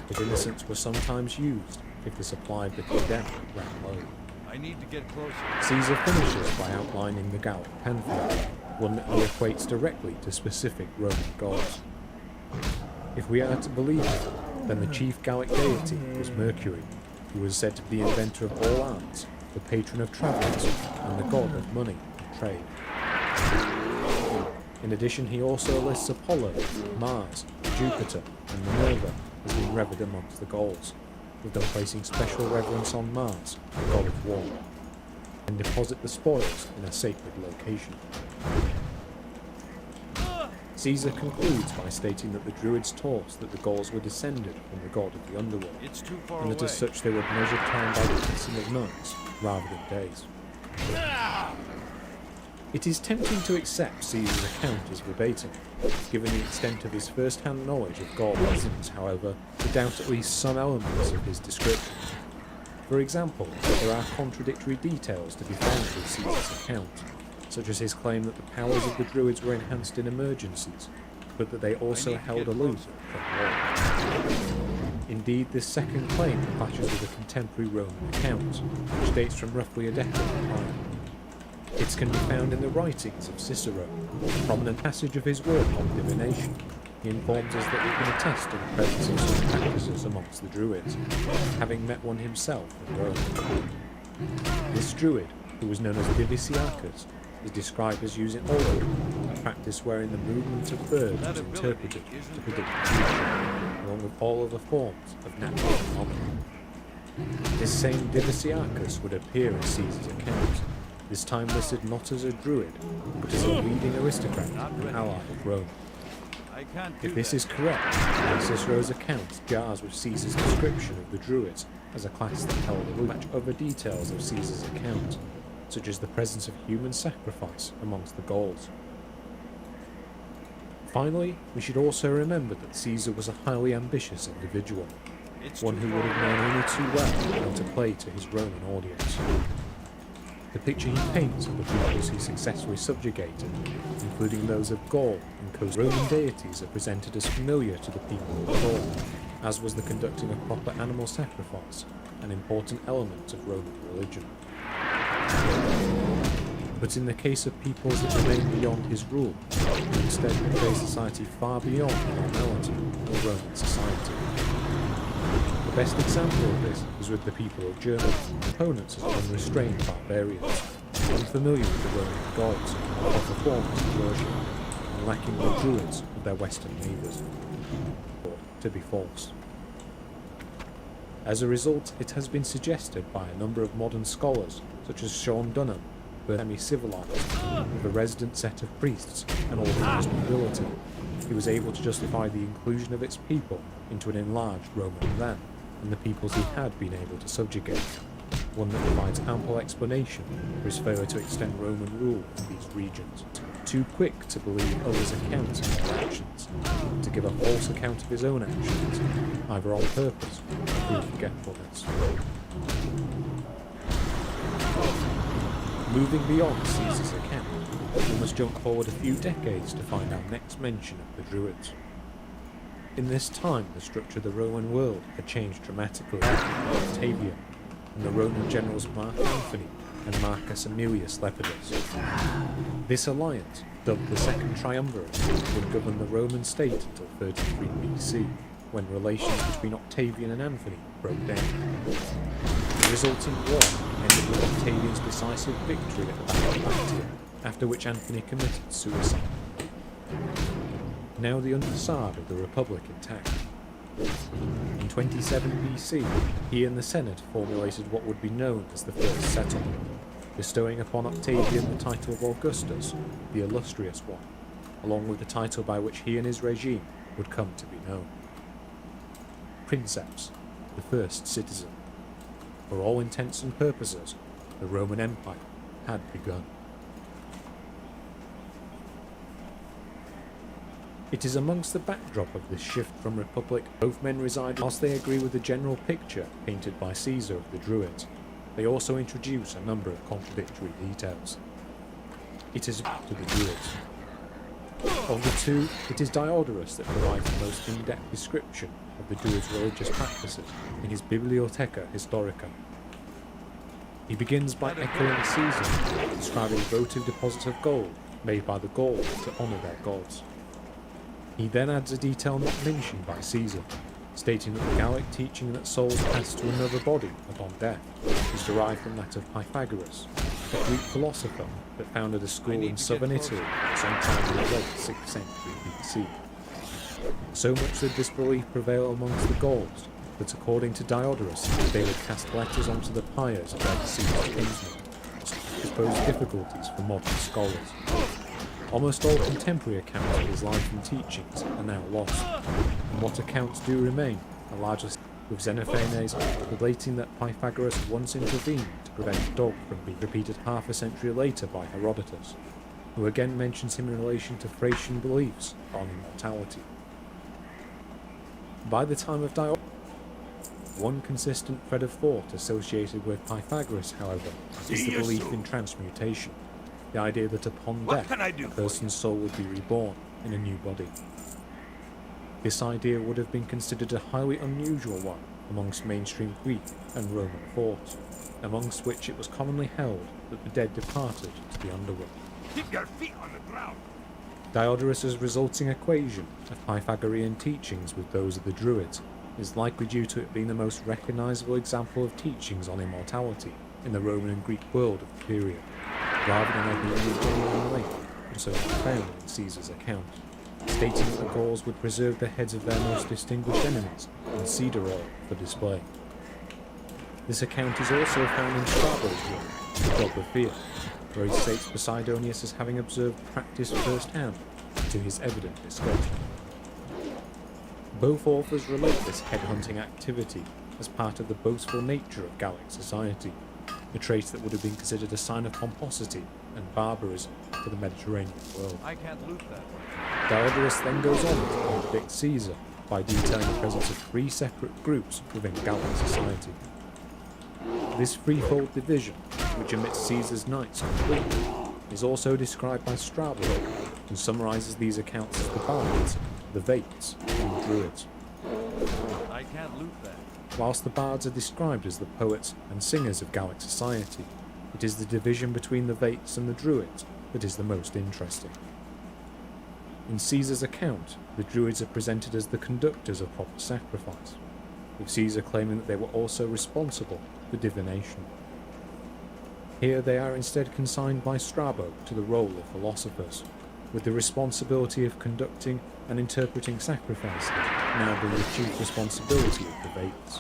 but innocents were sometimes used if the supply of the condemned ran low. I need to get closer. Caesar finishes by outlining the Gallic pantheon, one that he equates directly to specific Roman gods. If we are to believe him, then the chief Gallic deity was Mercury, who was said to be the inventor of all arts, the patron of travellers, and the god of money and trade. In addition, he also lists Apollo, Mars, Jupiter, and Minerva as being revered amongst the Gauls, with them placing special reverence on Mars, the god of war, and deposit the spoils in a sacred location. Caesar concludes by stating that the Druids taught that the Gauls were descended from the god of the underworld, and that as such they would measure time by the passing of nights rather than days. It is tempting to accept Caesar's account as verbatim. Given the extent of his first-hand knowledge of Gaul reasons, however, to doubt at least some elements of his description. For example, there are contradictory details to be found in Caesar's account, such as his claim that the powers of the Druids were enhanced in emergencies, but that they also held aloof from war. Indeed, this second claim clashes with a contemporary Roman account, which dates from roughly a decade prior. It can be found in the writings of Cicero, a prominent passage of his work on divination. He informs us that he can attest to the presence of such practices amongst the Druids, having met one himself in Rome. This Druid, who was known as Divisiacus, is described as using augury, a practice wherein the movement of birds was interpreted to predict the future, along with all other forms of natural phenomena. This same Divasiacus would appear in Caesar's account, this time listed not as a druid, but as a leading aristocrat and ally of Rome. If this is correct, then Cicero's account jars with Caesar's description of the Druids as a class that held much other details of Caesar's account, such as the presence of human sacrifice amongst the Gauls. Finally, we should also remember that Caesar was a highly ambitious individual, one who would have known only too well how to play to his Roman audience. The picture he paints of the peoples he successfully subjugated, including those of Gaul and Coast Roman deities, are presented as familiar to the people of Gaul, as was the conducting of proper animal sacrifice, an important element of Roman religion. But in the case of peoples that remain beyond his rule, he instead portrays society far beyond the normality of Roman society. The best example of this is with the people of Germany, opponents as unrestrained barbarians, unfamiliar with the Roman gods, of the forms of worship, and lacking the druids of their western neighbours. To be false. As a result, it has been suggested by a number of modern scholars, such as Sean Dunham, the semi-civilized, with a resident set of priests and organized nobility, he was able to justify the inclusion of its people into an enlarged Roman land, and the peoples he had been able to subjugate, one that provides ample explanation for his failure to extend Roman rule in these regions. Too quick to believe others' accounts of their actions, to give a false account of his own actions, either on purpose or through forgetfulness. Moving beyond Caesar's account, we must jump forward a few decades to find our next mention of the Druids. In this time, the structure of the Roman world had changed dramatically under Octavian, and the Roman generals Mark Antony and Marcus Aemilius Lepidus. This alliance, dubbed the Second Triumvirate, would govern the Roman state until 33 BC, when relations between Octavian and Antony broke down. The resulting war ended with Octavian's decisive victory at the Battle of Actium, after which Antony committed suicide. Now the facade of the Republic intact. In 27 BC, he and the Senate formulated what would be known as the First Settlement, bestowing upon Octavian the title of Augustus, the Illustrious One, along with the title by which he and his regime would come to be known. Princeps, the first citizen. For all intents and purposes, the Roman Empire had begun. It is amongst the backdrop of this shift from Republic, both men reside whilst they agree with the general picture painted by Caesar of the Druids. They also introduce a number of contradictory details. It is to the Druids. Of the two, it is Diodorus that provides the most in-depth description of the Druids' religious practices in his Bibliotheca Historica. He begins by echoing Caesar, describing votive deposits of gold made by the Gauls to honour their gods. He then adds a detail not mentioned by Caesar, stating that the Gallic teaching that souls pass to another body upon death is derived from that of Pythagoras, a Greek philosopher that founded a school in southern Italy sometime in the late 6th century BC. So much did this belief prevail amongst the Gauls that, according to Diodorus, they would cast letters onto the pyres of their deceased kinsmen, which posed difficulties for modern scholars. Almost all contemporary accounts of his life and teachings are now lost, and what accounts do remain are largely with Xenophanes relating that Pythagoras once intervened to prevent a dog from being repeated half a century later by Herodotus, who again mentions him in relation to Thracian beliefs on immortality. By the time of Diodorus, one consistent thread of thought associated with Pythagoras, however, is the belief in transmutation. The idea that upon death, a person's soul would be reborn in a new body. This idea would have been considered a highly unusual one amongst mainstream Greek and Roman thought, amongst which it was commonly held that the dead departed to the underworld. Keep your feet on the ground. Diodorus's resulting equation of Pythagorean teachings with those of the Druids is likely due to it being the most recognizable example of teachings on immortality in the Roman and Greek world of the period, rather than there being any genuine link, also found in Caesar's account. stating that the Gauls would preserve the heads of their most distinguished enemies in cedar oil for display. This account is also found in Strabo's work, Geographia, where he states Posidonius as having observed practice firsthand to his evident disgust. Both authors relate this headhunting activity as part of the boastful nature of Gallic society, a trait that would have been considered a sign of pomposity and barbarism to the Mediterranean world. I can't loot that. Diodorus then goes on to contradict Caesar by detailing the presence of 3 separate groups within Gallic society. This threefold division, which omits Caesar's knights completely, is also described by Strabo, who summarises these accounts as the bards, the Vates, and the Druids. I can't loot that. Whilst the bards are described as the poets and singers of Gallic society, it is the division between the Vates and the Druids that is the most interesting. In Caesar's account, the Druids are presented as the conductors of proper sacrifice, with Caesar claiming that they were also responsible for divination. Here they are instead consigned by Strabo to the role of philosophers, with the responsibility of conducting and interpreting sacrifices now being the chief responsibility of the Vates.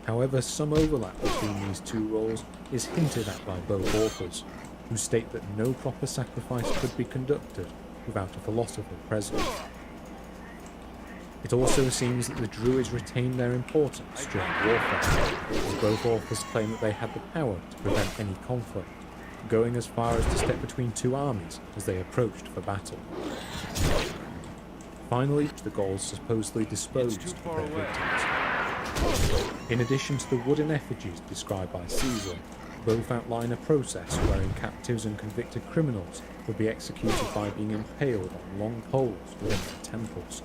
However, some overlap between these two roles is hinted at by both authors, who state that no proper sacrifice could be conducted without a philosopher present. It also seems that the Druids retained their importance during warfare, as both authors claim that they had the power to prevent any conflict, going as far as to step between two armies as they approached for battle. Finally, the Gauls supposedly disposed of their victims. In addition to the wooden effigies described by Caesar, both outline a process wherein captives and convicted criminals would be executed by being impaled on long poles within their temples,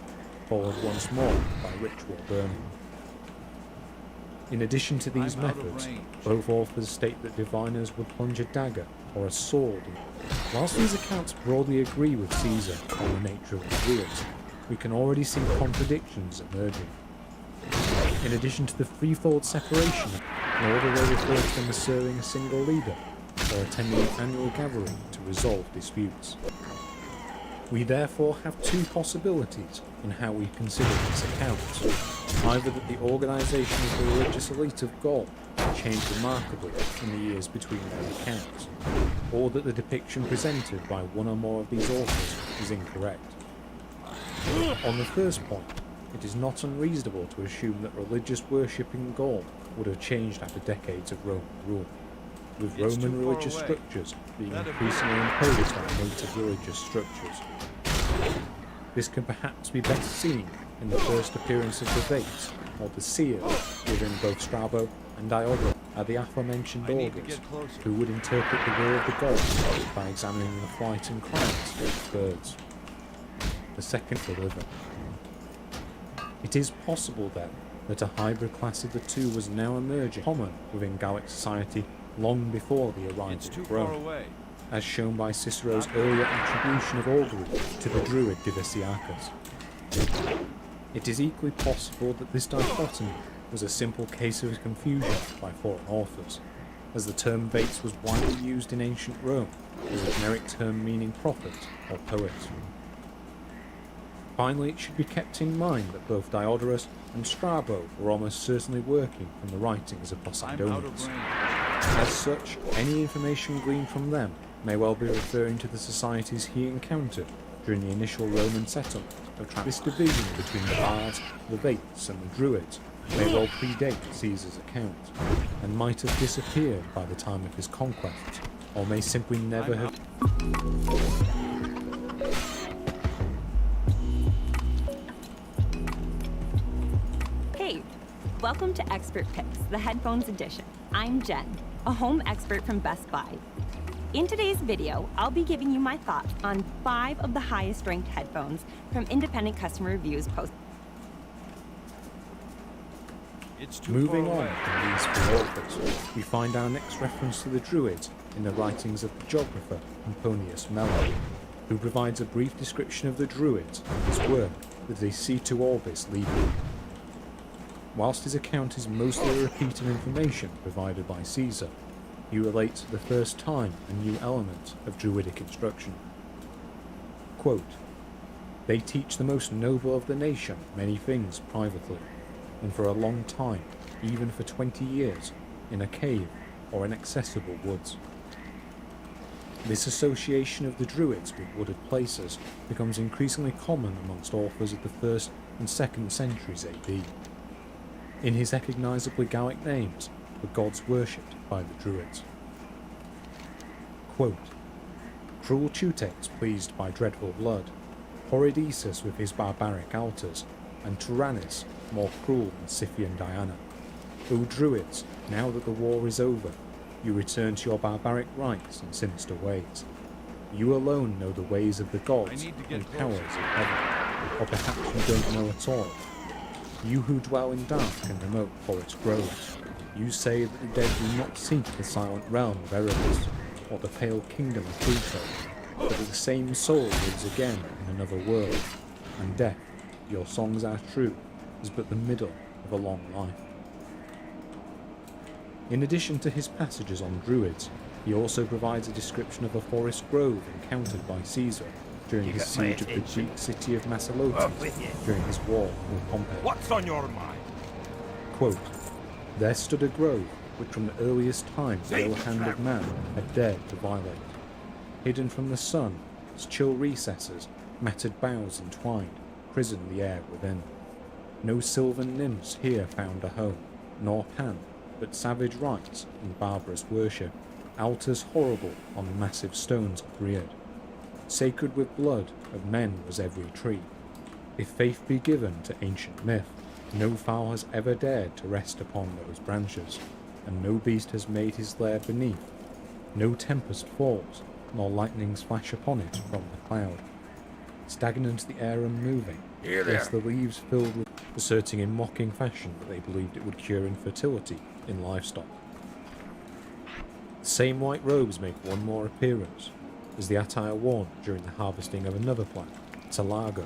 followed once more by ritual burning. In addition to these methods, both authors state that diviners would plunge a dagger or a sword. Whilst these accounts broadly agree with Caesar on the nature of the Druids, we can already see contradictions emerging. In addition to the threefold separation, nor do they refer to them as serving a single leader or attending an annual gathering to resolve disputes. We therefore have two possibilities in how we consider this account. Either that the organisation of the religious elite of Gaul changed remarkably in the years between their accounts, or that the depiction presented by one or more of these authors is incorrect. On the first point, it is not unreasonable to assume that religious worship in Gaul would have changed after decades of Roman rule, with Roman religious structures being increasingly imposed on native religious structures. This can perhaps be best seen in the first appearance of the Vates, or the seers, within both Strabo and Diodorus, are the aforementioned augurs, who would interpret the will of the gods by examining the flight and cries of birds. The second deliver. It is possible then that a hybrid class of the two was now emerging common within Gallic society long before the arrival of Rome, as shown by Cicero's earlier attribution of augury to the Druid Diviciacus. It is equally possible that this dichotomy was a simple case of confusion by foreign authors, as the term Vates was widely used in ancient Rome as a generic term meaning prophet or poet. Finally, it should be kept in mind that both Diodorus and Strabo were almost certainly working from the writings of Posidonius. As such, any information gleaned from them may well be referring to the societies he encountered during the initial Roman settlement of this division between the bards, the Vates and the Druids may well predate Caesar's account, and might have disappeared by the time of his conquest, or may simply never have... Hey, welcome to Expert Picks, the headphones edition. I'm Jen, a home expert from Best Buy. In today's video, I'll be giving you my thoughts on 5 of the highest ranked headphones from independent customer reviews posted. Moving on from these three authors, we find our next reference to the Druids in the writings of the geographer Pomponius Mela, who provides a brief description of the Druids in his work, the De Situ Orbis Liber. Whilst his account is mostly a repeat of information provided by Caesar, he relates for the first time a new element of Druidic instruction. Quote, They teach the most noble of the nation many things privately, and for a long time, even for 20 years, in a cave or inaccessible woods. This association of the Druids with wooded places becomes increasingly common amongst authors of the 1st and 2nd centuries AD. In his recognisably Gallic names, the gods worshipped by the Druids. Quote, cruel Tutex pleased by dreadful blood, horrid Esus with his barbaric altars, and Tyrannus more cruel than Scythian Diana. O Druids, now that the war is over, you return to your barbaric rites and sinister ways. You alone know the ways of the gods and powers of heaven, or perhaps you don't know at all. You who dwell in dark and remote forest groves, you say that the dead do not seek the silent realm of Erebus, or the pale kingdom of Pluto, but that the same soul lives again in another world, and death, your songs are true, is but the middle of a long life. In addition to his passages on Druids, he also provides a description of a forest grove encountered by Caesar during his siege of the Greek city of Massalotes during his war with Pompey. What's on your mind? Quote, there stood a grove which from the earliest times no hand of man had dared to violate. Hidden from the sun, its chill recesses, matted boughs entwined, prisoned the air within. No sylvan nymphs here found a home, nor Pan, but savage rites and barbarous worship, altars horrible on massive stones reared. Sacred with blood of men was every tree. If faith be given to ancient myth, no fowl has ever dared to rest upon those branches, and no beast has made his lair beneath. No tempest falls, nor lightnings flash upon it from the cloud. Stagnant the air unmoving, yes, the leaves filled with, asserting in mocking fashion that they believed it would cure infertility in livestock. The same white robes make one more appearance, as the attire worn during the harvesting of another plant, Talago,